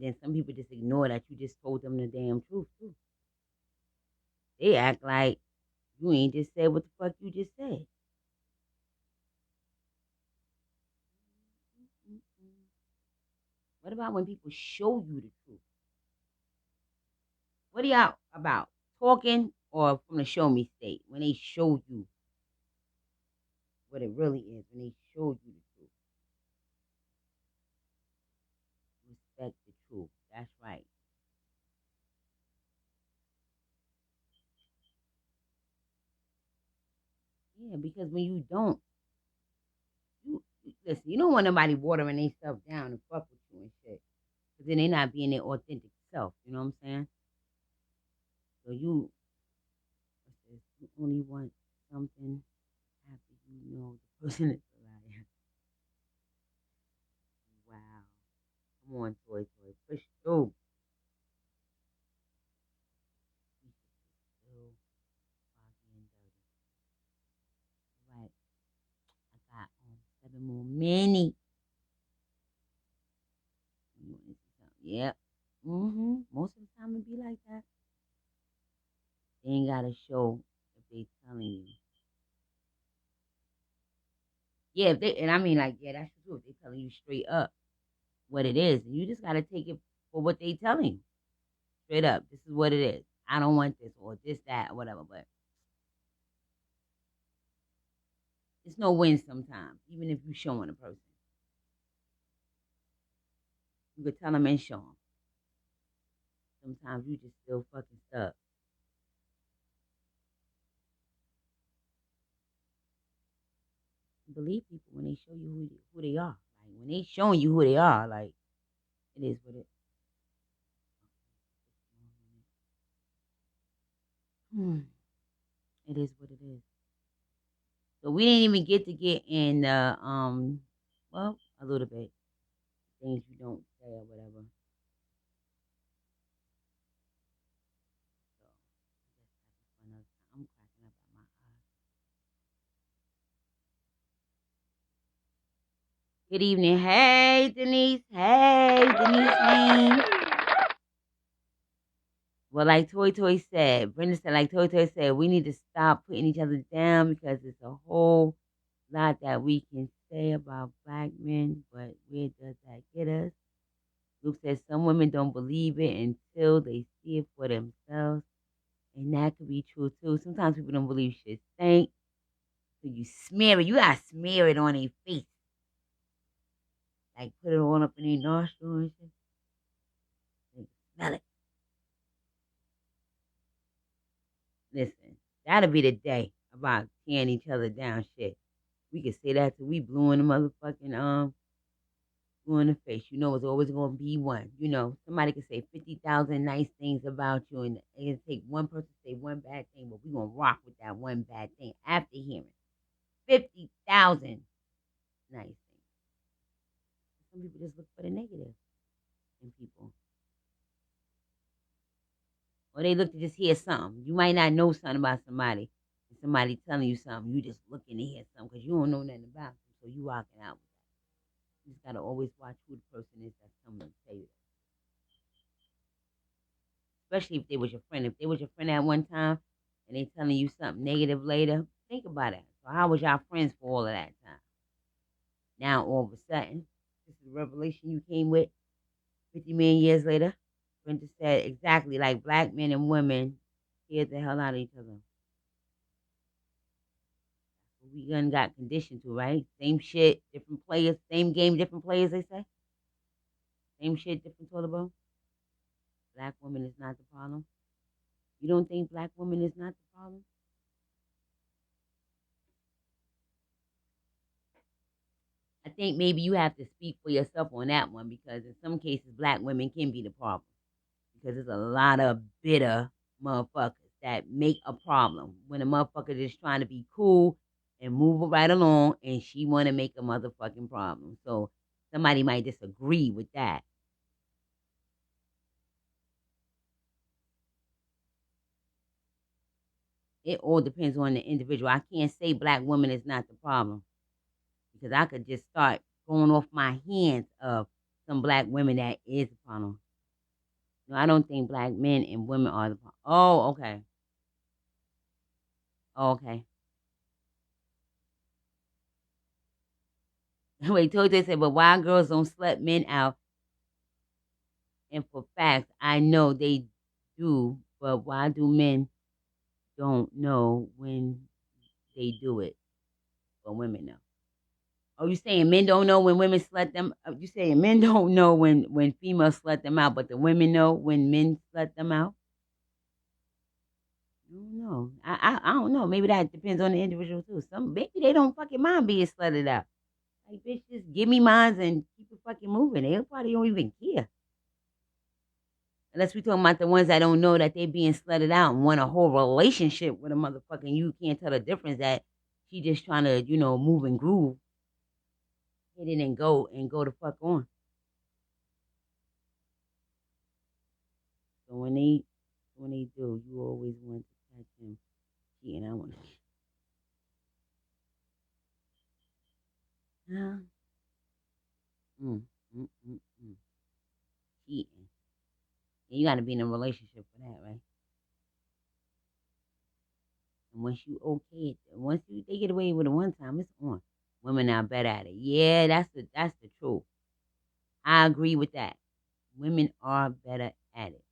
Then some people just ignore that you just told them the damn truth too. They act like you ain't just said what the fuck you just said. What about when people show you the truth? What are y'all about? Talking or from the show me state? When they show you what it really is, when they show you the truth, respect the truth. That's right. Yeah, because when you don't, listen, you don't want nobody watering themselves down and fuck with you and shit. Because then they not being their authentic self. You know what I'm saying? So you only want something after you know the person is a liar. Wow. Come on, Toy. Push through. Still foggy and dirty. Right. I got 7 more minutes. You want to see something? Yep. Most of the time it be like that. They ain't gotta show if they telling you. Yeah, if they and I mean like, yeah, that's true. If they telling you straight up what it is, and you just gotta take it for what they telling you. Straight up. This is what it is. I don't want this or this, that, or whatever, but it's no win sometimes, even if you showing a person. You could tell them and show them. Sometimes you just still fucking stuck. Believe people when they show you who they are. Like when they showing you who they are, like it is what it. Hmm. It is what it is. So we didn't even get in well, a little bit. Things you don't say or whatever. So I guess that's for another time. I'm cracking up at my eyes. Good evening. Hey Denise. Hey Denise Haynes. Well, like Toy Toy said, Brenda said, like Toy Toy said, we need to stop putting each other down because it's a whole lot that we can say about black men, but where does that get us? Luke says some women don't believe it until they see it for themselves, and that could be true too. Sometimes people don't believe shit stink, so you smear it. You gotta smear it on their face, like put it on up in their nostrils and shit. They smell it. Listen, that'll be the day about tearing each other down. Shit, we can say that till we blue in the motherfucking blue in the face. You know, it's always gonna be one. You know, somebody can say 50,000 nice things about you, and it take one person to say one bad thing, but we gonna rock with that one bad thing after hearing 50,000 nice things. Some people just look for the negative in people, or they look to just hear something. You might not know something about somebody, and somebody telling you something. You just looking to hear something because you don't know nothing about them, so you rocking out. You just gotta always watch who the person is that's coming to tell you that. Especially if they was your friend. If they was your friend at one time and they telling you something negative later, think about it. So how was y'all friends for all of that time? Now all of a sudden, this is a revelation you came with 50 million years later. Brenda said exactly like black men and women scared the hell out of each other. We done got conditioned to, right? Same shit, different players, same game, different players, they say. Same shit, different toilet bowl. Black woman is not the problem. You don't think black woman is not the problem? I think maybe you have to speak for yourself on that one because in some cases, black women can be the problem because there's a lot of bitter motherfuckers that make a problem when a motherfucker just trying to be cool and move right along and she want to make a motherfucking problem. So somebody might disagree with that. It all depends on the individual. I can't say black woman is not the problem because I could just start going off my hands of some black women that is the problem. No, I don't think black men and women are the problem. Oh, okay. Oh, okay. Wait, Tote said, but why girls don't slut men out? And for facts, I know they do, but why do men don't know when they do it? But women know. Oh, you saying men don't know when women slut them? You saying men don't know when females slut them out, but the women know when men slut them out? I don't know. I don't know. Maybe that depends on the individual too. Some maybe they don't fucking mind being slutted out. Like bitch, just give me mines and keep it fucking moving. They probably don't even care. Unless we talking about the ones that don't know that they being slutted out and want a whole relationship with a motherfucker, and you can't tell the difference that she just trying to, move and groove, hit it and go the fuck on. So when they do, you always want to catch him cheating. I want to mm, mm, mm, mm. Cheating. And you got to be in a relationship for that, right? And once you okay it, once they get away with it one time, it's on. Women are better at it. Yeah, that's the truth. I agree with that. Women are better at it.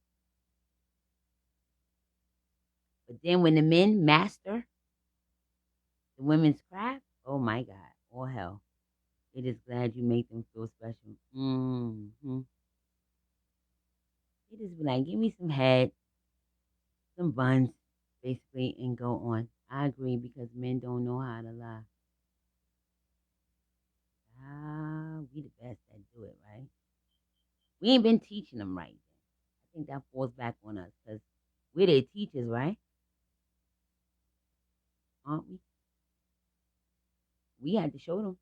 But then when the men master the women's craft, oh my God, all hell. They just glad you make them feel special. Mm-hmm. They just be like, give me some head, some buns, basically, and go on. I agree because men don't know how to lie. We the best at do it, right? We ain't been teaching them right. I think that falls back on us because we're their teachers, right? Aren't we? We had to show them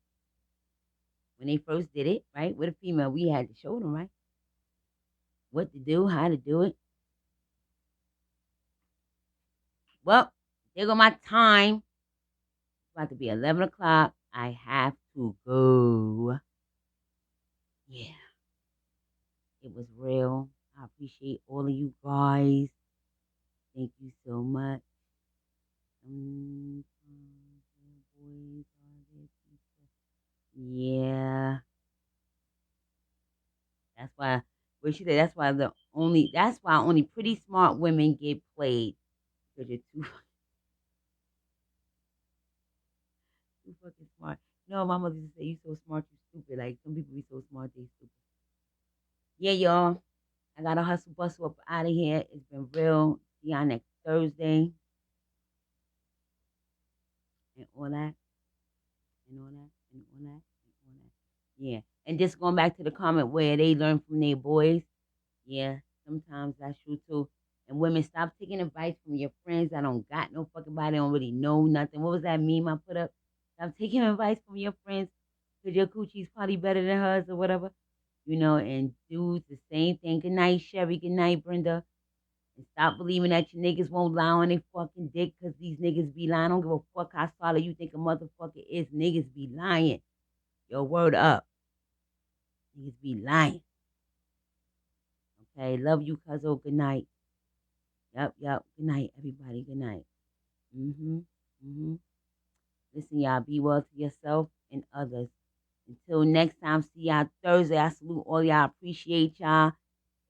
when they first did it, right? With a female, we had to show them, right? What to do, how to do it. Well, there go my time. It's about to be 11 o'clock. I have to go. Yeah, it was real. I appreciate all of you guys. Thank you so much. Yeah, that's why. What she said. That's why only pretty smart women get played because you're too too fucking smart. No, my mother used to say you so smart, you stupid. Like some people be so smart, they stupid. Yeah, y'all. I gotta hustle bustle up out of here. It's been real. See y'all next Thursday and all that and all that and all that and all that. Yeah. And just going back to the comment where they learn from their boys. Yeah, sometimes that's true too. And women, stop taking advice from your friends that don't got no fucking body, don't really know nothing. What was that meme I put up? Stop taking advice from your friends because your coochie's probably better than hers or whatever. And do the same thing. Good night, Sherry. Good night, Brenda. And stop believing that your niggas won't lie on their fucking dick because these niggas be lying. I don't give a fuck how solid you think a motherfucker is. Niggas be lying. Yo, word up. Niggas be lying. Okay, love you, cuzzo. Good night. Yep. Good night, everybody. Good night. Mm-hmm. Mm-hmm. Listen, y'all, be well to yourself and others. Until next time, see y'all Thursday. I salute all y'all. Appreciate y'all.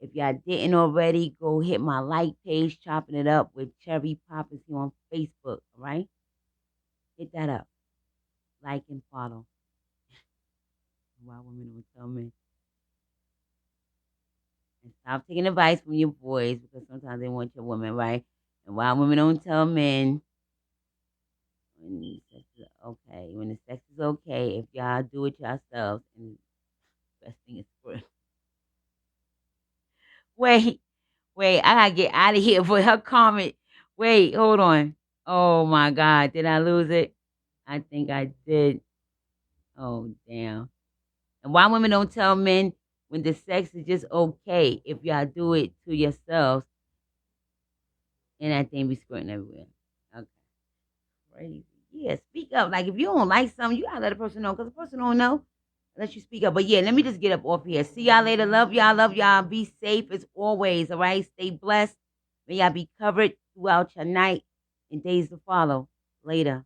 If y'all didn't already, go hit my like page, Chopping It Up with Cherry Poppins here on Facebook. All right? Hit that up. Like and follow. Why women don't tell men. And stop taking advice from your boys because sometimes they want your woman, right? And why women don't tell men when the sex is okay. When the sex is okay, if y'all do it yourselves, and the best thing is for wait, I gotta get out of here for her comment. Wait, hold on. Oh my God, did I lose it? I think I did. Oh damn. And why women don't tell men when the sex is just okay if y'all do it to yourselves and that thing be squirting everywhere. Okay. Crazy. Yeah, speak up. Like if you don't like something, you gotta let the person know because the person don't know unless you speak up. But yeah, let me just get up off here. See y'all later. Love y'all. Love y'all. Be safe as always. All right. Stay blessed. May y'all be covered throughout your night and days to follow. Later.